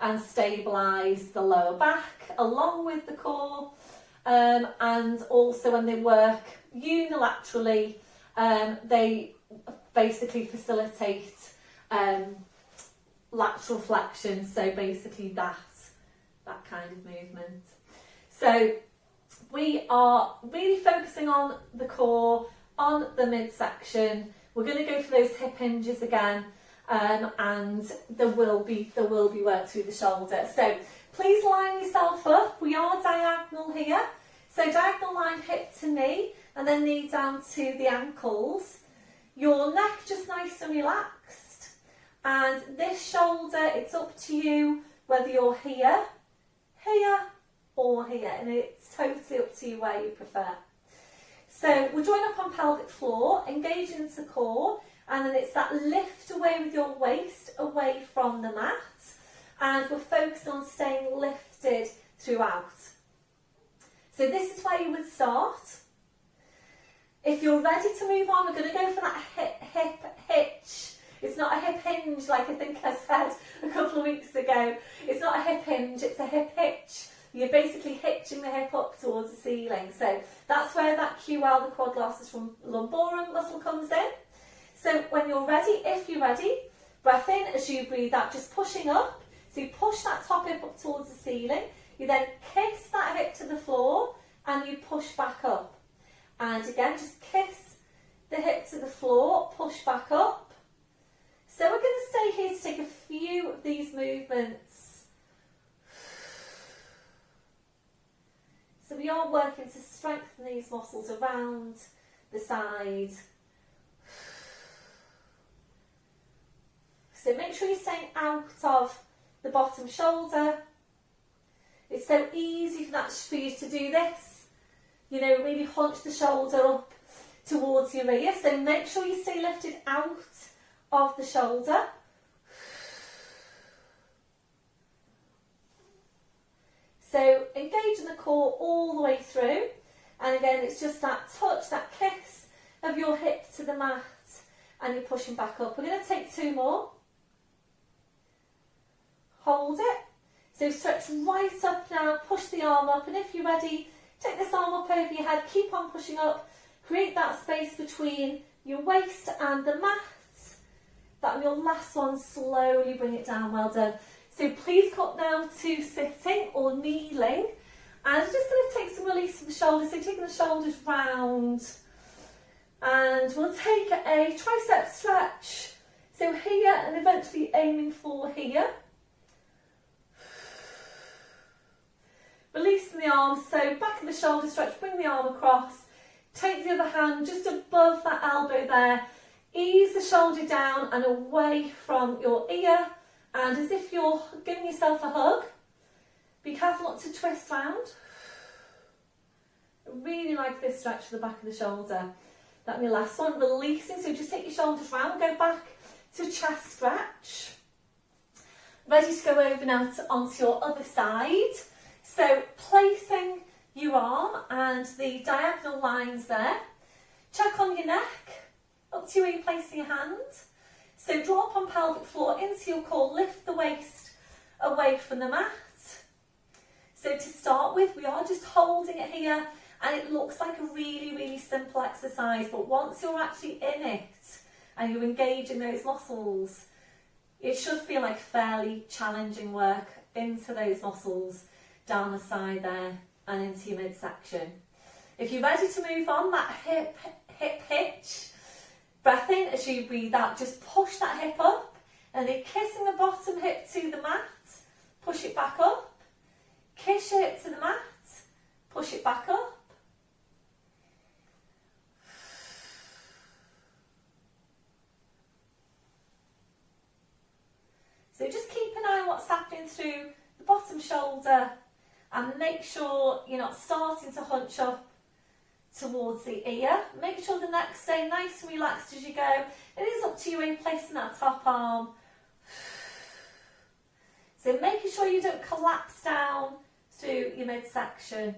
and stabilise the lower back along with the core, and also when they work unilaterally they basically facilitate lateral flexion, so basically that kind of movement. So we are really focusing on the core, on the midsection. We're going to go for those hip hinges again, and there will be work through the shoulder. So please line yourself up. We are diagonal here. So diagonal line hip to knee, and then knee down to the ankles. Your neck just nice and relaxed. And this shoulder, it's up to you whether you're here, here, or here. And it's totally up to you where you prefer. So we're joined up on pelvic floor, engaging into core, and then it's that lift away with your waist, away from the mat. And we're focused on staying lifted throughout. So this is where you would start. If you're ready to move on, we're going to go for that hip hitch. It's not a hip hinge like I think I said a couple of weeks ago. It's not a hip hinge, it's a hip hitch. You're basically hitching the hip up towards the ceiling. So that's where that QL, the Quadratus Lumborum muscle comes in. So when you're ready, if you're ready, breath in as you breathe out, just pushing up. So you push that top hip up towards the ceiling. You then kiss that hip to the floor and you push back up. And again, just kiss the hip to the floor, push back up. So we're going to stay here to take a few of these movements. So we are working to strengthen these muscles around the side. So make sure you're staying out of the bottom shoulder. It's so easy for you to do this. You know, really hunch the shoulder up towards your ear. So make sure you stay lifted out of the shoulder. So engage in the core all the way through. And again, it's just that touch, that kiss of your hip to the mat. And you're pushing back up. We're going to take 2 more. Hold it. So stretch right up now, push the arm up, and if you're ready, take this arm up over your head, keep on pushing up, create that space between your waist and the mat. That'll be your last one, slowly bring it down, well done. So please cut now to sitting or kneeling, and I'm just going to take some release of the shoulders, so taking the shoulders round, and we'll take a tricep stretch, so here and eventually aiming for here. Releasing the arms, so back of the shoulder stretch, bring the arm across, take the other hand just above that elbow there, ease the shoulder down and away from your ear, and as if you're giving yourself a hug, be careful not to twist round. I really like this stretch for the back of the shoulder. That'll be the last one, releasing, so just take your shoulders round, go back to chest stretch. Ready to go over now onto your other side. So placing your arm and the diagonal lines there. Check on your neck, up to where you're placing your hand. So draw up on pelvic floor into your core, lift the waist away from the mat. So to start with, we are just holding it here, and it looks like a really, really simple exercise, but once you're actually in it and you're engaging those muscles, it should feel like fairly challenging work into those muscles down the side there and into your midsection. If you're ready to move on, that hip hitch, breath in as you breathe out, just push that hip up and then kissing the bottom hip to the mat, push it back up, kiss your hip to the mat, push it back up. So just keep an eye on what's happening through the bottom shoulder and make sure you're not starting to hunch up towards the ear. Make sure the neck stays nice and relaxed as you go. It is up to you where you're placing that top arm. So making sure you don't collapse down through your midsection.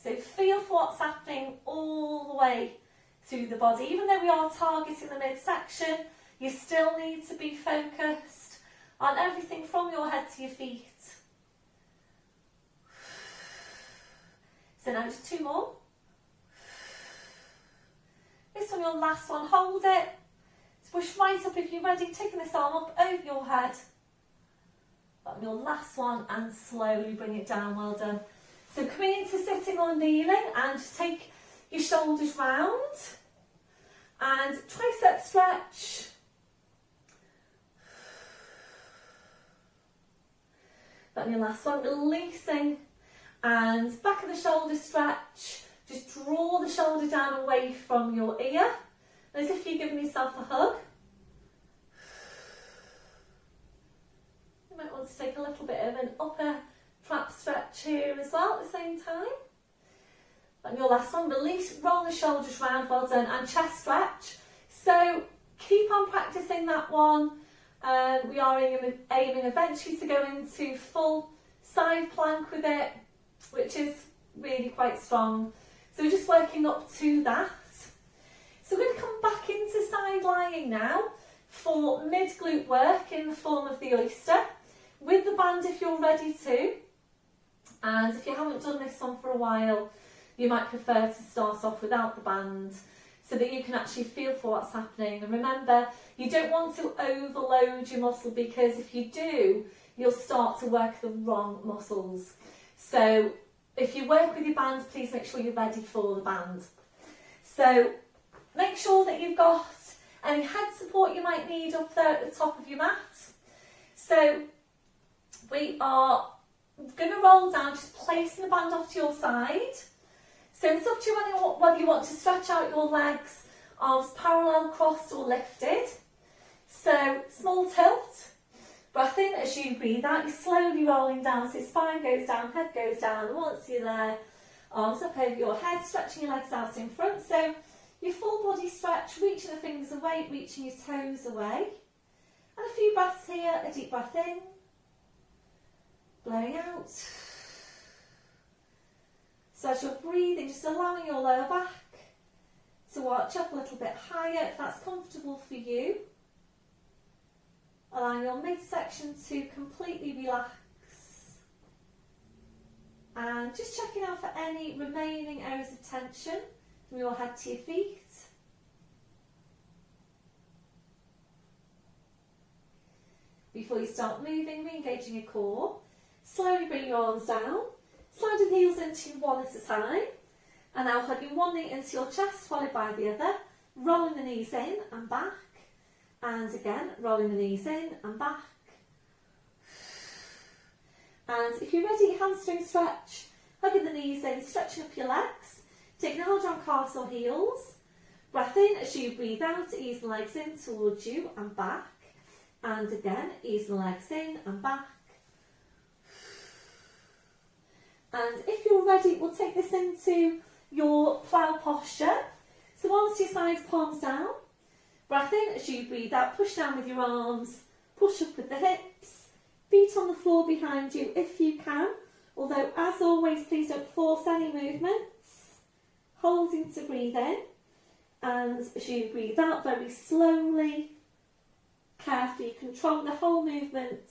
So feel for what's happening all the way through the body. Even though we are targeting the midsection, you still need to be focused on everything from your head to your feet. So now just 2 more. This one, your last one, hold it. Push right up if you're ready, taking this arm up over your head. That'll be your last one, and slowly bring it down, well done. So coming into sitting or kneeling, and just take your shoulders round, and tricep stretch. Then your last one, releasing, and back of the shoulder stretch. Just draw the shoulder down away from your ear, as if you're giving yourself a hug. You might want to take a little bit of an upper trap stretch here as well at the same time. And your last one, release, roll the shoulders round, well done, and chest stretch. So keep on practicing that one. We are aiming eventually to go into full side plank with it, which is really quite strong. So we're just working up to that. So we're going to come back into side lying now for mid glute work in the form of the oyster, with the band if you're ready to. And if you haven't done this one for a while, you might prefer to start off without the band, so that you can actually feel for what's happening. And remember, you don't want to overload your muscle, because if you do, you'll start to work the wrong muscles. So if you work with your band, please make sure you're ready for the band. So make sure that you've got any head support you might need up there at the top of your mat. So we are going to roll down, just placing the band off to your side. So it's up to you whether you want to stretch out your legs, arms parallel, crossed or lifted. So small tilt, breath in as you breathe out, you're slowly rolling down, so spine goes down, head goes down, and once you're there, arms up over your head, stretching your legs out in front. So your full body stretch, reaching the fingers away, reaching your toes away. And a few breaths here, a deep breath in, blowing out. So as you're breathing, just allowing your lower back to arch up a little bit higher if that's comfortable for you. Allowing your midsection to completely relax. And just checking out for any remaining areas of tension from your head to your feet. Before you start moving, re-engaging your core, slowly bring your arms down. Sliding the heels into one at a time, and now hugging one knee into your chest, followed by the other, rolling the knees in and back, and again rolling the knees in and back. And if you're ready, hamstring stretch, hugging the knees in, stretching up your legs, taking a hold on calves or heels. Breath in as you breathe out, ease the legs in towards you and back, and again ease the legs in and back. And if you're ready, we'll take this into your plough posture. So arms to your sides, palms down. Breath in as you breathe out, push down with your arms, push up with the hips, feet on the floor behind you if you can. Although, as always, please don't force any movements. Holding to breathe in. And as you breathe out, very slowly, carefully control the whole movement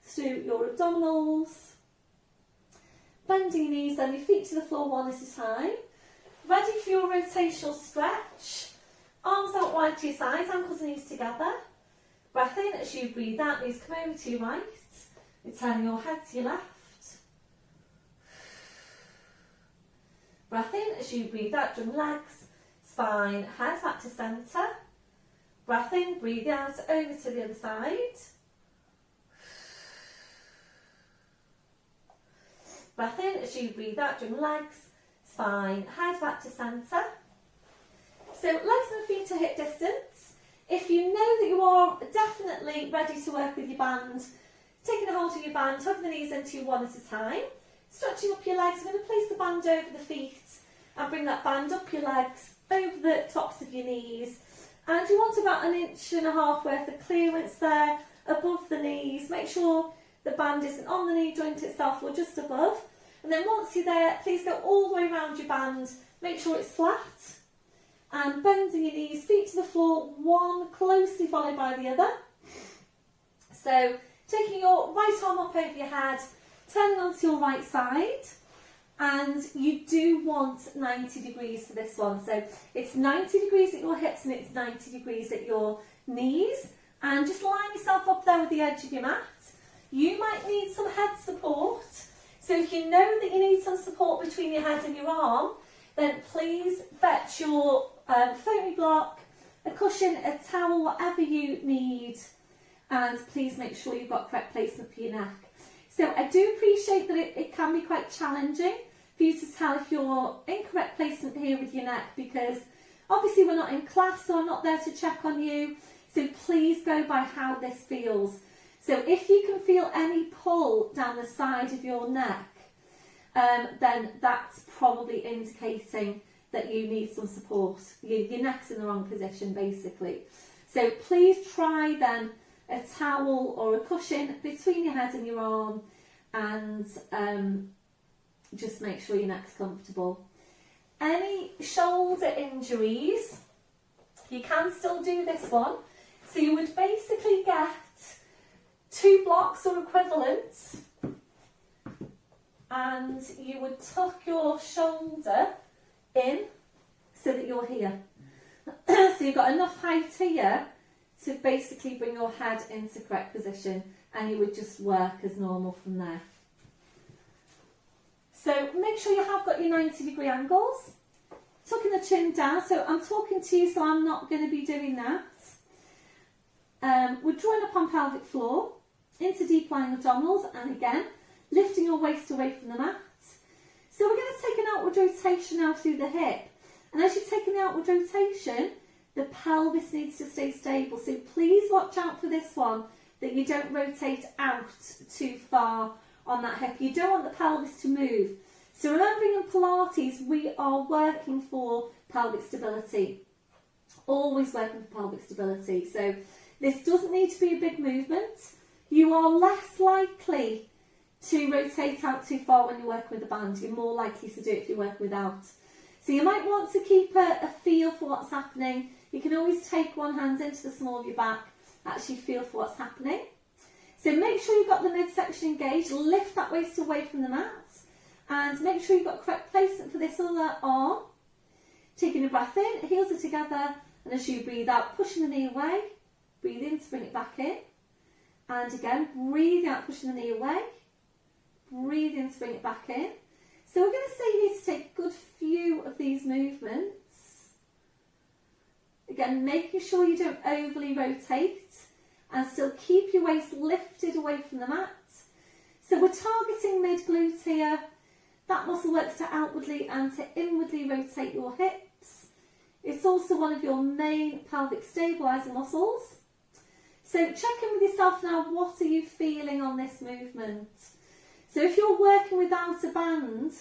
through your abdominals. Bending your knees, then your feet to the floor one at a time. Ready for your rotational stretch. Arms out wide to your sides, ankles and knees together. Breath in as you breathe out, knees come over to your right. Returning your head to your left. Breath in as you breathe out, drum legs, spine, head back to centre. Breath in, breathe out, over to the other side. Breath in as you breathe out, drum legs, spine, head back to centre. So legs and feet to hip distance. If you know that you are definitely ready to work with your band, taking a hold of your band, tugging the knees into you one at a time, stretching up your legs. I'm going to place the band over the feet and bring that band up your legs, over the tops of your knees. And you want about 1.5 inches worth of clearance there above the knees. Make sure the band isn't on the knee joint itself or just above. And then once you're there, please go all the way around your band. Make sure it's flat. And bending your knees, feet to the floor, one closely followed by the other. So taking your right arm up over your head, turning onto your right side. And you do want 90 degrees for this one. So it's 90 degrees at your hips and it's 90 degrees at your knees. And just line yourself up there with the edge of your mat. You might need some head support. So if you know that you need some support between your head and your arm, then please fetch your foamy block, a cushion, a towel, whatever you need, and please make sure you've got correct placement for your neck. So I do appreciate that it can be quite challenging for you to tell if you're in correct placement here with your neck, because obviously we're not in class, so I'm not there to check on you. So please go by how this feels. So if you can feel any pull down the side of your neck, then that's probably indicating that you need some support. Your neck's in the wrong position, basically. So please try then a towel or a cushion between your head and your arm, and just make sure your neck's comfortable. Any shoulder injuries, you can still do this one. So you would basically get 2 blocks or equivalent, and you would tuck your shoulder in so that you're here. So you've got enough height here to basically bring your head into correct position, and you would just work as normal from there. So make sure you have got your 90-degree angles, tucking the chin down. So I'm talking to you, so I'm not going to be doing that. We're drawing up on pelvic floor, into deep lying abdominals, and again, lifting your waist away from the mat. So we're going to take an outward rotation now through the hip. And as you're taking the outward rotation, the pelvis needs to stay stable. So please watch out for this one, that you don't rotate out too far on that hip. You don't want the pelvis to move. So remembering in Pilates, we are working for pelvic stability. Always working for pelvic stability. So this doesn't need to be a big movement. You are less likely to rotate out too far when you're working with a band. You're more likely to do it if you're working without. So you might want to keep a feel for what's happening. You can always take one hand into the small of your back, actually feel for what's happening. So make sure you've got the midsection engaged, lift that waist away from the mat, and make sure you've got correct placement for this other arm. Taking a breath in, heels are together, and as you breathe out, pushing the knee away, breathe in to bring it back in, and again, breathe out, pushing the knee away, breathe in to bring it back in. So we're going to stay here to take a good few of these movements. Again, making sure you don't overly rotate and still keep your waist lifted away from the mat. So we're targeting mid-glute here. That muscle works to outwardly and to inwardly rotate your hips. It's also one of your main pelvic stabilising muscles. So check in with yourself now, what are you feeling on this movement? So if you're working without a band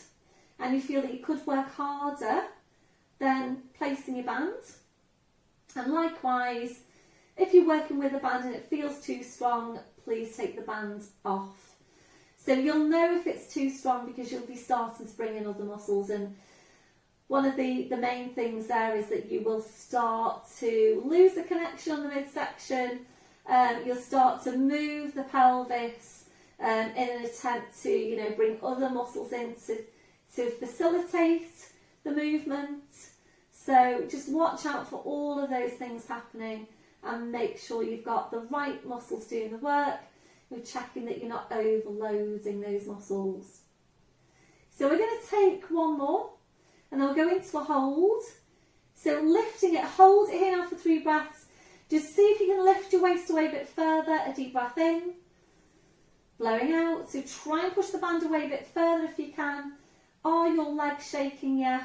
and you feel that you could work harder, then placing your band. And likewise, if you're working with a band and it feels too strong, please take the band off. So you'll know if it's too strong because you'll be starting to bring in other muscles, and one of the main things there is that you will start to lose the connection on the midsection. You'll start to move the pelvis in an attempt to bring other muscles in to facilitate the movement. So just watch out for all of those things happening and make sure you've got the right muscles doing the work. You're checking that you're not overloading those muscles. So we're going to take one more and then we'll go into a hold. So lifting it, hold it here now for 3 breaths. Just see if you can lift your waist away a bit further. A deep breath in, blowing out. So try and push the band away a bit further if you can. Are your legs shaking yet?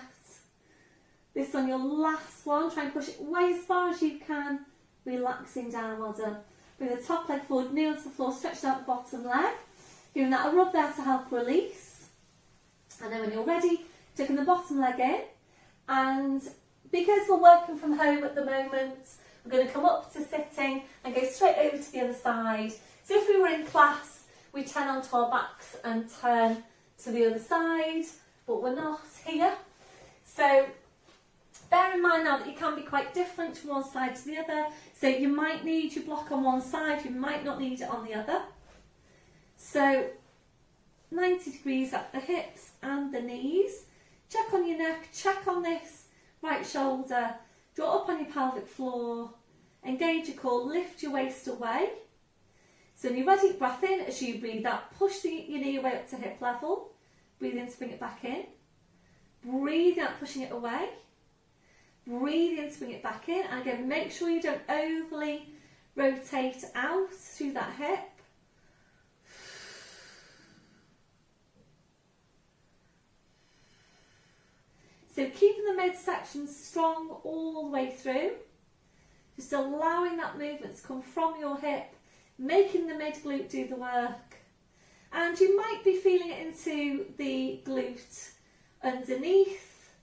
This one, your last one, try and push it away as far as you can, relaxing down, well done. Bring the top leg forward, knee onto the floor, stretch out the bottom leg, giving that a rub there to help release. And then when you're ready, taking the bottom leg in, and because we're working from home at the moment, we're going to come up to sitting and go straight over to the other side. So if we were in class, we turn onto our backs and turn to the other side, but we're not here. So bear in mind now that you can be quite different from one side to the other. So you might need your block on one side, you might not need it on the other. So 90 degrees at the hips and the knees. Check on your neck, check on this right shoulder. Draw up on your pelvic floor. Engage your core, lift your waist away. So when you're ready, breath in as you breathe out. Push your knee away up to hip level. Breathe in to bring it back in. Breathe out, pushing it away. Breathe in, swing it back in. And again, make sure you don't overly rotate out through that hip. So keeping the midsection strong all the way through. Just allowing that movement to come from your hip, making the mid-glute do the work. And you might be feeling it into the glute underneath.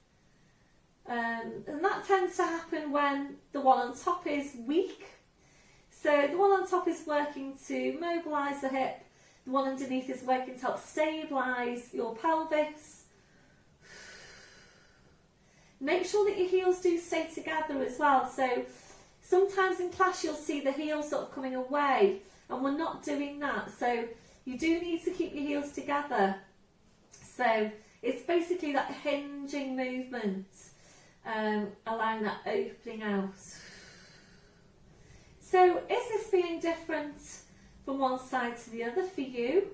And that tends to happen when the one on top is weak. So the one on top is working to mobilise the hip. The one underneath is working to help stabilise your pelvis. Make sure that your heels do stay together as well. So sometimes in class you'll see the heels sort of coming away, and we're not doing that. So you do need to keep your heels together. So it's basically that hinging movement, allowing that opening out. So is this feeling different from one side to the other for you?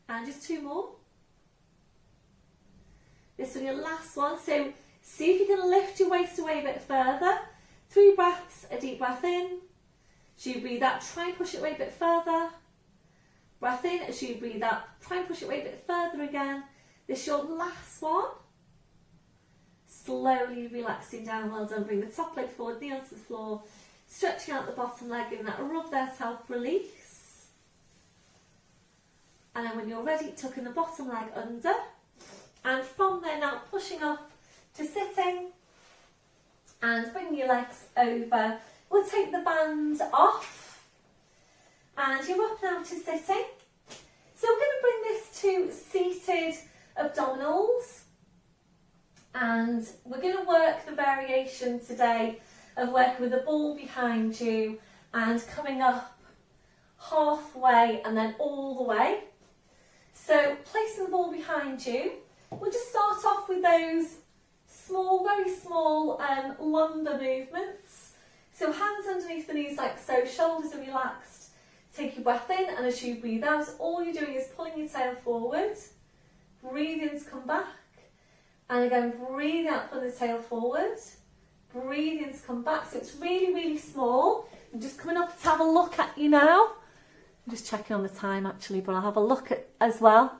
And just two more. This will be your last one. So see if you can lift your waist away a bit further. 3 breaths, a deep breath in. As you breathe out, try and push it away a bit further. Breath in, as you breathe out, try and push it away a bit further again. This is your last one. Slowly relaxing down, well done. Bring the top leg forward, knee onto the floor. Stretching out the bottom leg, giving that a rub there to help release. And then when you're ready, tucking the bottom leg under. And from there now, pushing up to sitting and bring your legs over. We'll take the band off and you're up now to sitting. So we're going to bring this to seated abdominals, and we're going to work the variation today of working with the ball behind you and coming up halfway and then all the way. So placing the ball behind you. We'll just start off with those small, very small lumbar movements. So hands underneath the knees like so, shoulders are relaxed. Take your breath in, and as you breathe out, all you're doing is pulling your tail forward. Breathe in to come back. And again, breathe out, pulling the tail forward. Breathe in to come back. So it's really, really small. I'm just coming up to have a look at you now. I'm just checking on the time actually, but I'll have a look at as well.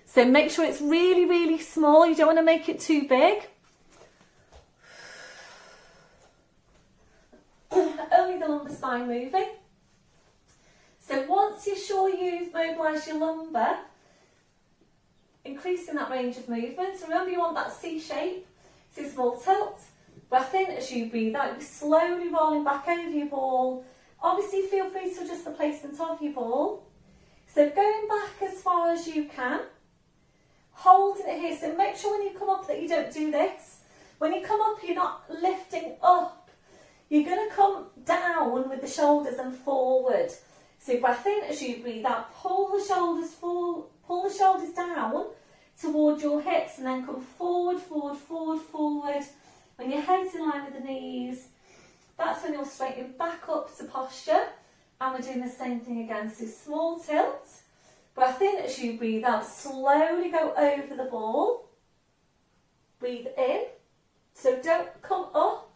So make sure it's really, really small. You don't want to make it too big. Only the lumbar spine moving. So once you're sure you've mobilised your lumbar, increasing that range of movement. So remember, you want that C shape. So small tilt. Breath in as you breathe out. You're slowly rolling back over your ball. Obviously feel free to adjust the placement of your ball. So going back as far as you can. Holding it here, so make sure when you come up that you don't do this. When you come up, you're not lifting up. You're going to come down with the shoulders and forward. So breath in as you breathe out, pull the shoulders forward, pull the shoulders down towards your hips, and then come forward, forward, forward, forward. When your head's in line with the knees, that's when you're straightening back up to posture. And we're doing the same thing again. So small tilt. Breath in as you breathe out, slowly go over the ball. Breathe in, so don't come up.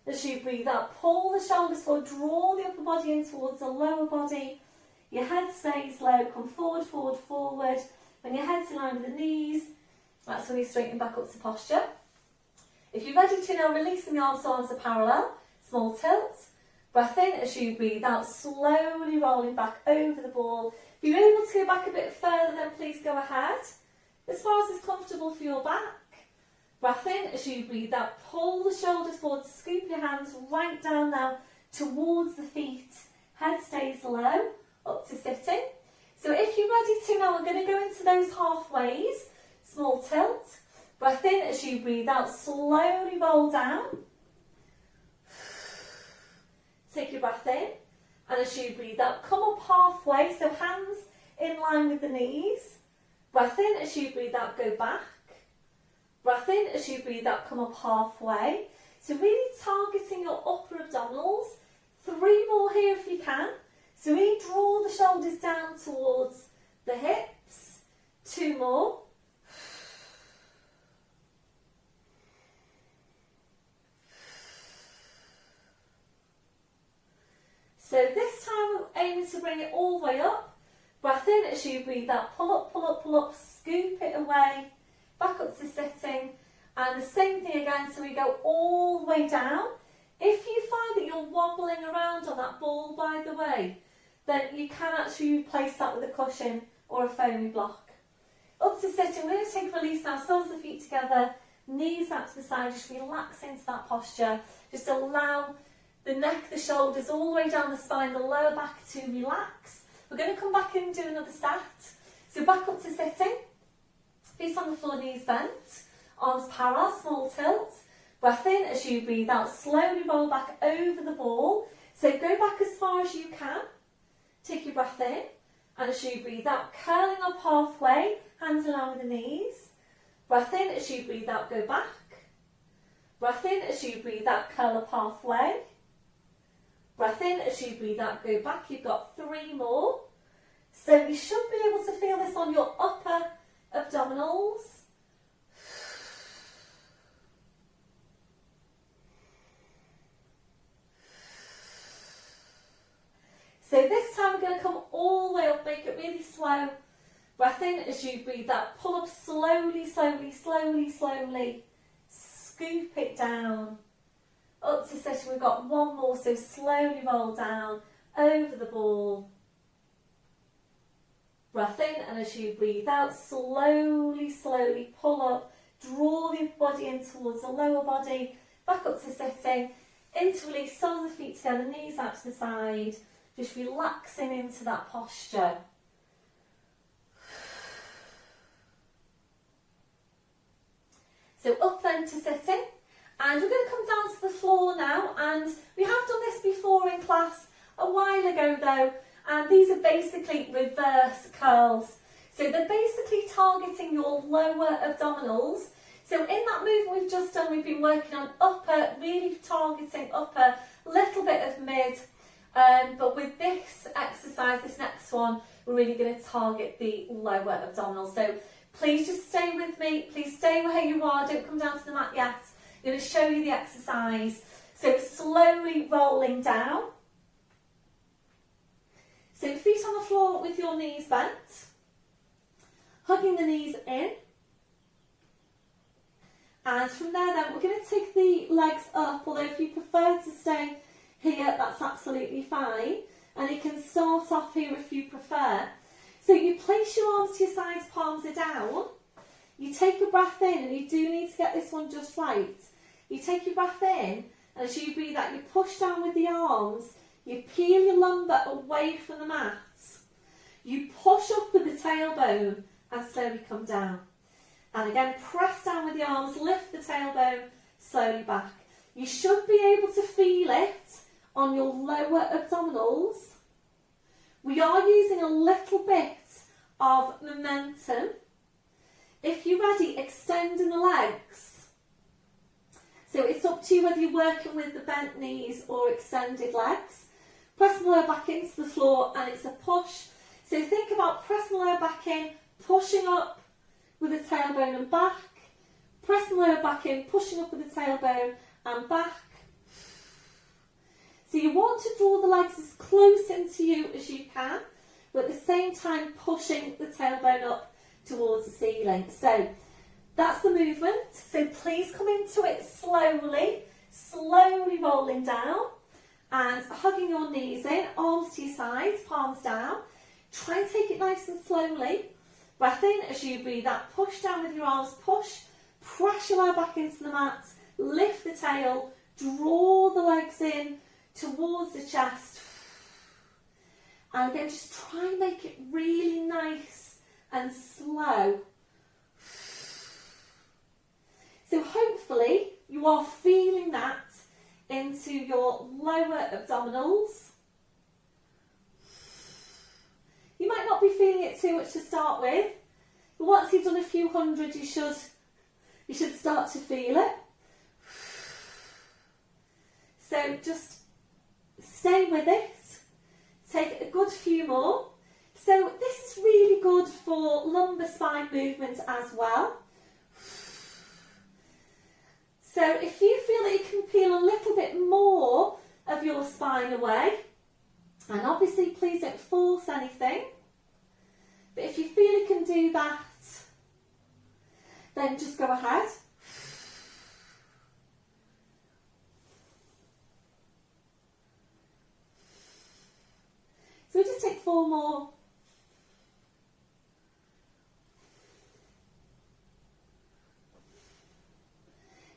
As you breathe out, pull the shoulders forward, draw the upper body in towards the lower body. Your head stays low, come forward, forward, forward. When your head's in line with the knees, that's when you straighten back up to posture. If you're ready to now, releasing the arms so arms are parallel, small tilt. Breath in as you breathe out, slowly rolling back over the ball. If you're able to go back a bit further, then please go ahead. As far as it's comfortable for your back. Breath in as you breathe out, pull the shoulders forward, scoop your hands right down now towards the feet. Head stays low, up to sitting. So if you're ready to now, we're going to go into those halfways. Small tilt. Breath in as you breathe out, slowly roll down. Take your breath in, and as you breathe out, come up halfway, so hands in line with the knees. Breath in, as you breathe out, go back. Breath in, as you breathe out, come up halfway. So really targeting your upper abdominals. 3 more here if you can. So really draw the shoulders down towards the hips. 2 more. So this time we're aiming to bring it all the way up. Breath in as you breathe out. Pull up, pull up, pull up. Scoop it away. Back up to sitting. And the same thing again, so we go all the way down. If you find that you're wobbling around on that ball, by the way, then you can actually replace that with a cushion or a foamy block. Up to sitting, we're going to take a release now, soles of the feet together, knees out to the side, just relax into that posture. Just allow the neck, the shoulders, all the way down the spine, the lower back to relax. We're going to come back in and do another set. So back up to sitting, feet on the floor, knees bent, arms parallel, small tilt. Breath in as you breathe out, slowly roll back over the ball. So go back as far as you can. Take your breath in, and as you breathe out, curling up halfway, hands along with the knees. Breath in as you breathe out, go back. Breath in as you breathe out, curl up halfway. Breath in as you breathe out, go back. You've got 3 more. So you should be able to feel this on your upper abdominals. So this time we're going to come all the way up, make it really slow. Breath in as you breathe out. Pull up slowly, slowly, slowly, slowly. Scoop it down. Up to sitting, we've got 1 more, so slowly roll down over the ball. Breath in, and as you breathe out, slowly, slowly pull up. Draw the body in towards the lower body. Back up to sitting. Into release, soles of the feet together, knees out to the side. Just relaxing into that posture. So up then to sitting. And we're going to come down to the floor now. And we have done this before in class a while ago though. And these are basically reverse curls. So they're basically targeting your lower abdominals. So in that movement we've just done, we've been working on upper, really targeting upper, little bit of mid. But with this exercise, this next one, we're really going to target the lower abdominals. So please just stay with me. Please stay where you are. Don't come down to the mat yet. I'm going to show you the exercise. So slowly rolling down. So feet on the floor with your knees bent. Hugging the knees in. And from there then, we're going to take the legs up. Although if you prefer to stay here, that's absolutely fine. And you can start off here if you prefer. So you place your arms to your sides, palms are down. You take a breath in, and you do need to get this one just right. You take your breath in, and as you breathe out, you push down with the arms. You peel your lumbar away from the mat. You push up with the tailbone and slowly come down. And again, press down with the arms, lift the tailbone slowly back. You should be able to feel it on your lower abdominals. We are using a little bit of momentum. If you're ready, extending the legs. So it's up to you whether you're working with the bent knees or extended legs. Press the lower back into the floor, and it's a push. So think about pressing the lower back in, pushing up with the tailbone and back. Pressing the lower back in, pushing up with the tailbone and back. So you want to draw the legs as close into you as you can, but at the same time pushing the tailbone up towards the ceiling. So that's the movement. So please come into it slowly, slowly rolling down and hugging your knees in, arms to your sides, palms down. Try and take it nice and slowly. Breath in as you breathe out, push down with your arms, push, press your lower back into the mat, lift the tail, draw the legs in towards the chest. And again, just try and make it really nice and slow. So hopefully you are feeling that into your lower abdominals. You might not be feeling it too much to start with, but once you've done a few hundred, you should start to feel it. So just stay with it. Take a good few more. So this is really good for lumbar spine movement as well. So if you feel that you can peel a little bit more of your spine away, and obviously please don't force anything, but if you feel you can do that, then just go ahead. So we just take 4 more.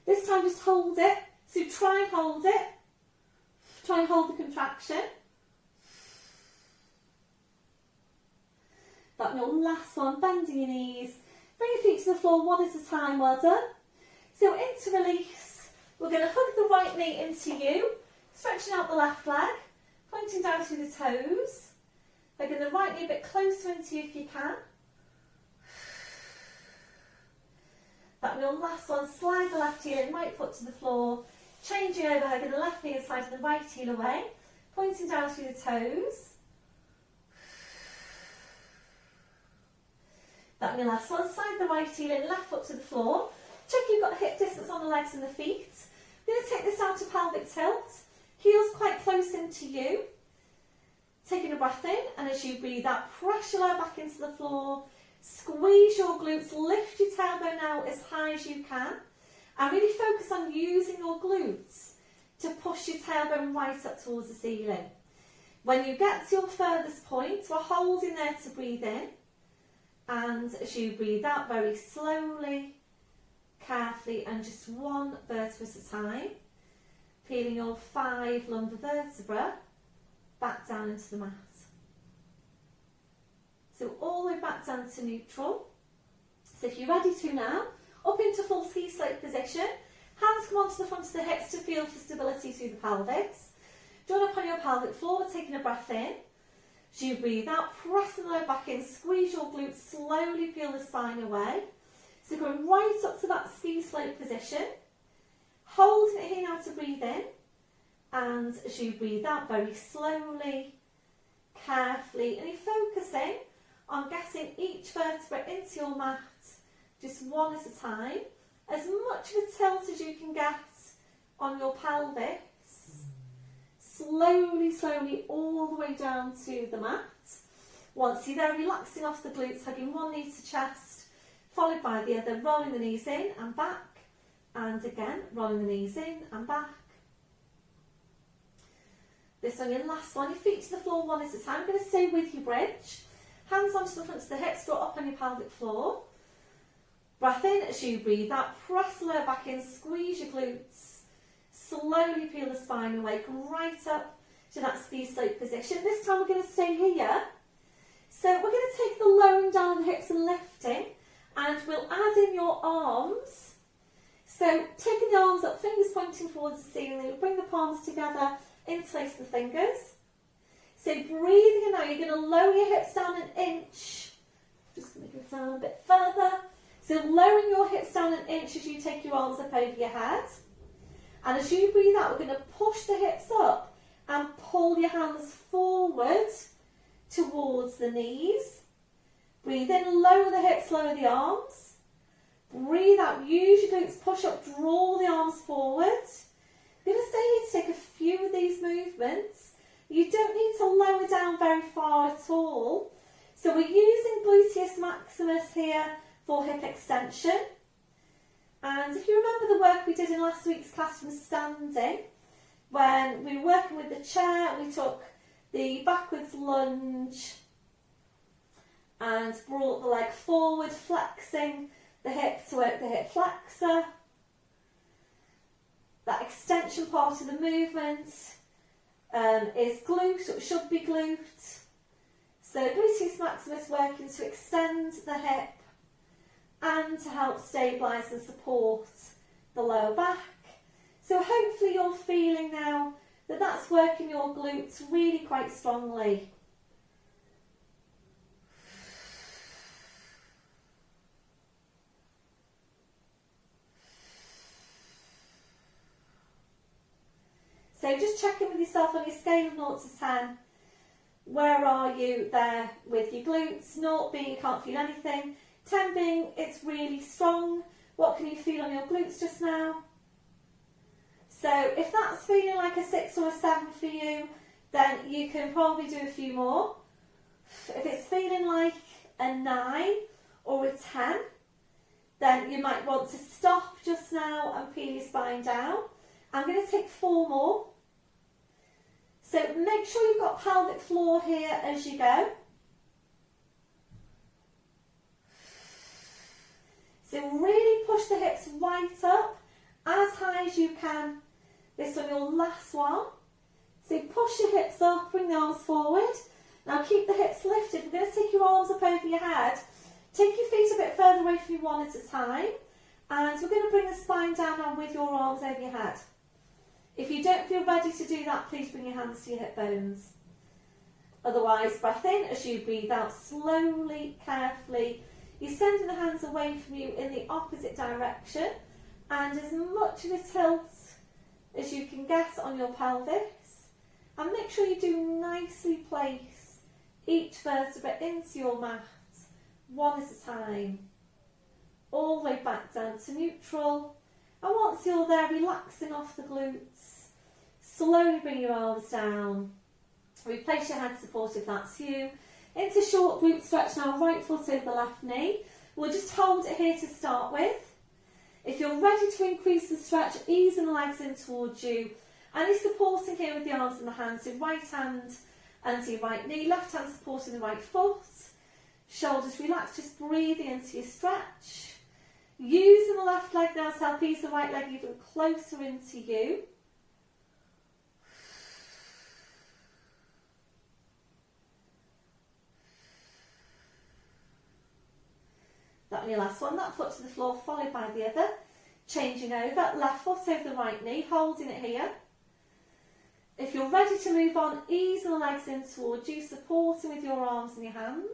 This time just hold it. So try and hold it. Try and hold the contraction. That your last one, bending your knees. Bring your feet to the floor one at a time, well done. So into release, we're going to hug the right knee into you, stretching out the left leg, pointing down through the toes. Hugging the right knee a bit closer into you if you can. That your last one, slide the left heel in, right foot to the floor, changing over, hugging the left knee inside and the right heel away, pointing down through the toes. That your last one, slide the right heel in, left foot to the floor. Check you've got hip distance on the legs and the feet. We're going to take this down to pelvic tilt, heels quite close into you. Taking a breath in, and as you breathe out, press your lower back into the floor. Squeeze your glutes, lift your tailbone out as high as you can, and really focus on using your glutes to push your tailbone right up towards the ceiling. When you get to your furthest point, we're holding there to breathe in, and as you breathe out, very slowly, carefully, and just 1 vertebra at a time, peeling your 5 lumbar vertebrae back down into the mat. So all the way back down to neutral. So if you're ready to now, up into full ski slope position. Hands come onto the front of the hips to feel for stability through the pelvis. Join up on your pelvic floor, taking a breath in. As you breathe out, press the lower back in, squeeze your glutes, slowly peel the spine away. So going right up to that ski slope position. Holding it here now to breathe in. And as you breathe out, very slowly, carefully, and you're focusing on getting each vertebra into your mat, just 1 at a time. As much of a tilt as you can get on your pelvis. Slowly, slowly, all the way down to the mat. Once you're there, relaxing off the glutes, hugging one knee to chest, followed by the other, rolling the knees in and back, and again, rolling the knees in and back. This one, your last one, your feet to the floor 1 at a time. I'm going to stay with your bridge. Hands onto the front of the hips, draw up on your pelvic floor. Breath in as you breathe out, press the lower back in, squeeze your glutes. Slowly peel the spine away, come right up to that ski slope position. This time we're going to stay here. So we're going to take the lowering down the hips and lifting, and we'll add in your arms. So taking the arms up, fingers pointing towards the ceiling, bring the palms together, interlace the fingers. So breathing in now, you're going to lower your hips down an inch. Just going to go down a bit further. So lowering your hips down an inch as you take your arms up over your head. And as you breathe out, we're going to push the hips up and pull your hands forward towards the knees. Breathe in, lower the hips, lower the arms. Breathe out, use your glutes, push up, draw the arms forward. You're going to stay here to take a few of these movements. You don't need to lower down very far at all. So we're using gluteus maximus here for hip extension. And if you remember the work we did in last week's class from standing, when we were working with the chair, we took the backwards lunge and brought the leg forward, flexing the hip to work the hip flexor. That extension part of the movement is glute, or it should be glute. So gluteus maximus working to extend the hip and to help stabilise and support the lower back. So hopefully you're feeling now that that's working your glutes really quite strongly. So just check in with yourself on your scale of 0 to 10. Where are you there with your glutes? 0 being you can't feel anything, 10 being it's really strong. What can you feel on your glutes just now? So if that's feeling like a 6 or a 7 for you, then you can probably do a few more. If it's feeling like a 9 or a 10, then you might want to stop just now and peel your spine down. I'm going to take 4 more. So make sure you've got pelvic floor here as you go. So really push the hips right up as high as you can. This one, your last one. So push your hips up, bring the arms forward. Now keep the hips lifted. We're going to take your arms up over your head. Take your feet a bit further away from you one at a time. And we're going to bring the spine down now with your arms over your head. If you don't feel ready to do that, please bring your hands to your hip bones. Otherwise, breath in as you breathe out slowly, carefully. You're sending the hands away from you in the opposite direction, and as much of a tilt as you can get on your pelvis. And make sure you do nicely place each vertebra into your mat, one at a time, all the way back down to neutral. And once you're there, relaxing off the glutes, slowly bring your arms down. Replace your head support if that's you. Into short glute stretch now, right foot over the left knee. We'll just hold it here to start with. If you're ready to increase the stretch, easing the legs in towards you. And you're supporting here with the arms and the hands. So right hand under your right knee, left hand supporting the right foot. Shoulders relaxed, just breathing into your stretch. Using the left leg now to help ease the right leg even closer into you. That on your last one, that foot to the floor followed by the other. Changing over, left foot over the right knee, holding it here. If you're ready to move on, easing the legs in towards you, supporting with your arms and your hands.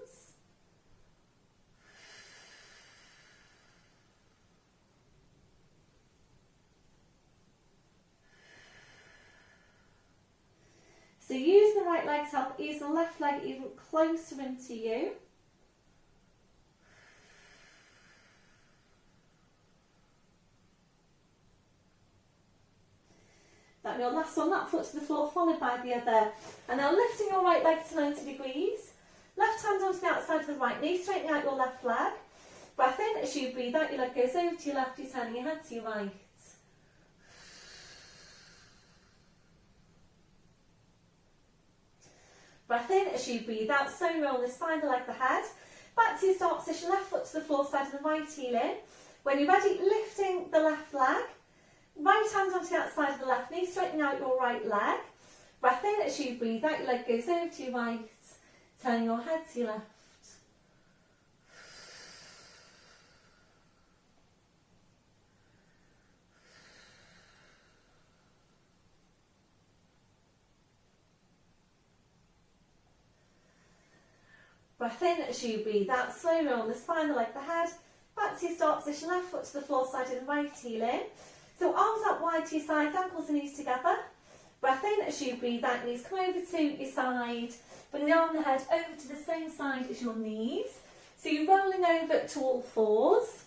So use the right leg to help ease the left leg even closer into you. That your last one, that foot to the floor followed by the other. And now lifting your right leg to 90 degrees. Left hand onto the outside of the right knee, straightening out your left leg. Breath in as you breathe out, your leg goes over to your left, you're turning your head to your right. Breath in as you breathe out, slowly roll the spine, the leg, the head. Back to your start position, left foot to the floor, side of the right heel in. When you're ready, lifting the left leg. Right hand onto the outside of the left knee, straightening out your right leg. Breath in as you breathe out, your leg goes over to your right, turning your head to your left. Breath in as you breathe out, slowly roll the spine, the leg, the head. Back to your start position, left foot to the floor, side of the right heel in. So arms out wide to your sides, ankles and knees together. Breath in as you breathe out, knees come over to your side. Bring the arm and the head over to the same side as your knees. So you're rolling over to all fours.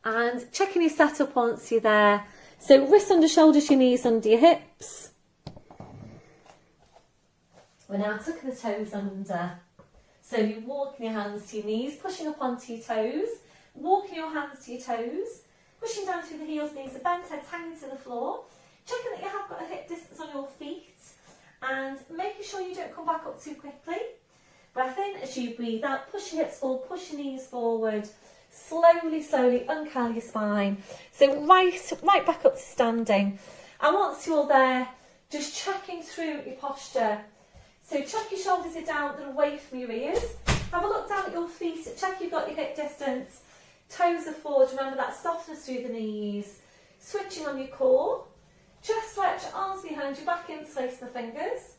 And checking your setup once you're there. So wrists under shoulders, your knees under your hips. We're now tucking the toes under. So you're walking your hands to your knees, pushing up onto your toes, walking your hands to your toes, pushing down through the heels, knees are bent, heads hanging to the floor, checking that you have got a hip distance on your feet, and making sure you don't come back up too quickly. Breath in as you breathe out, push your hips forward, push your knees forward, slowly, slowly uncurl your spine. So right back up to standing. And once you're there, just checking through your posture. So check your shoulders are down and away from your ears. Have a look down at your feet, check you've got your hip distance. Toes are forward, remember that softness through the knees. Switching on your core. Chest stretch, arms behind you, back in space the fingers.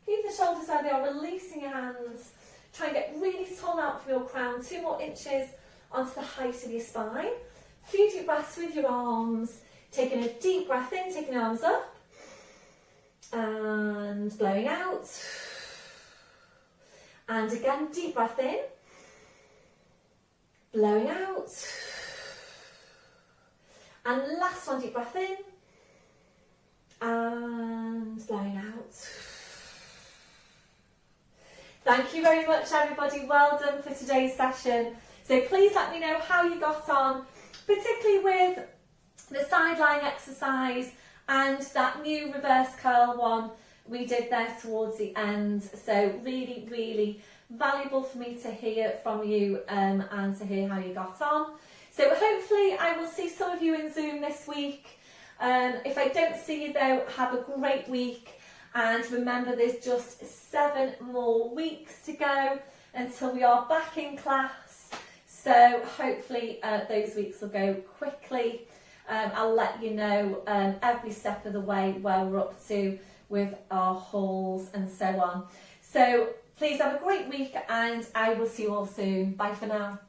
Keep the shoulders where they are, releasing your hands. Try and get really tall out from your crown, 2 more inches onto the height of your spine. Few deep breaths with your arms. Taking a deep breath in, taking the arms up. And blowing out. And again, deep breath in, blowing out. And last one, deep breath in, and blowing out. Thank you very much, everybody. Well done for today's session. So please let me know how you got on, particularly with the sideline exercise and that new reverse curl one we did there towards the end. So really, really valuable for me to hear from you and to hear how you got on. So hopefully I will see some of you in Zoom this week. If I don't see you though, have a great week. And remember, there's just 7 more weeks to go until we are back in class. So hopefully those weeks will go quickly. I'll let you know every step of the way where we're up to with our hauls and so on. So please have a great week and I will see you all soon. Bye for now.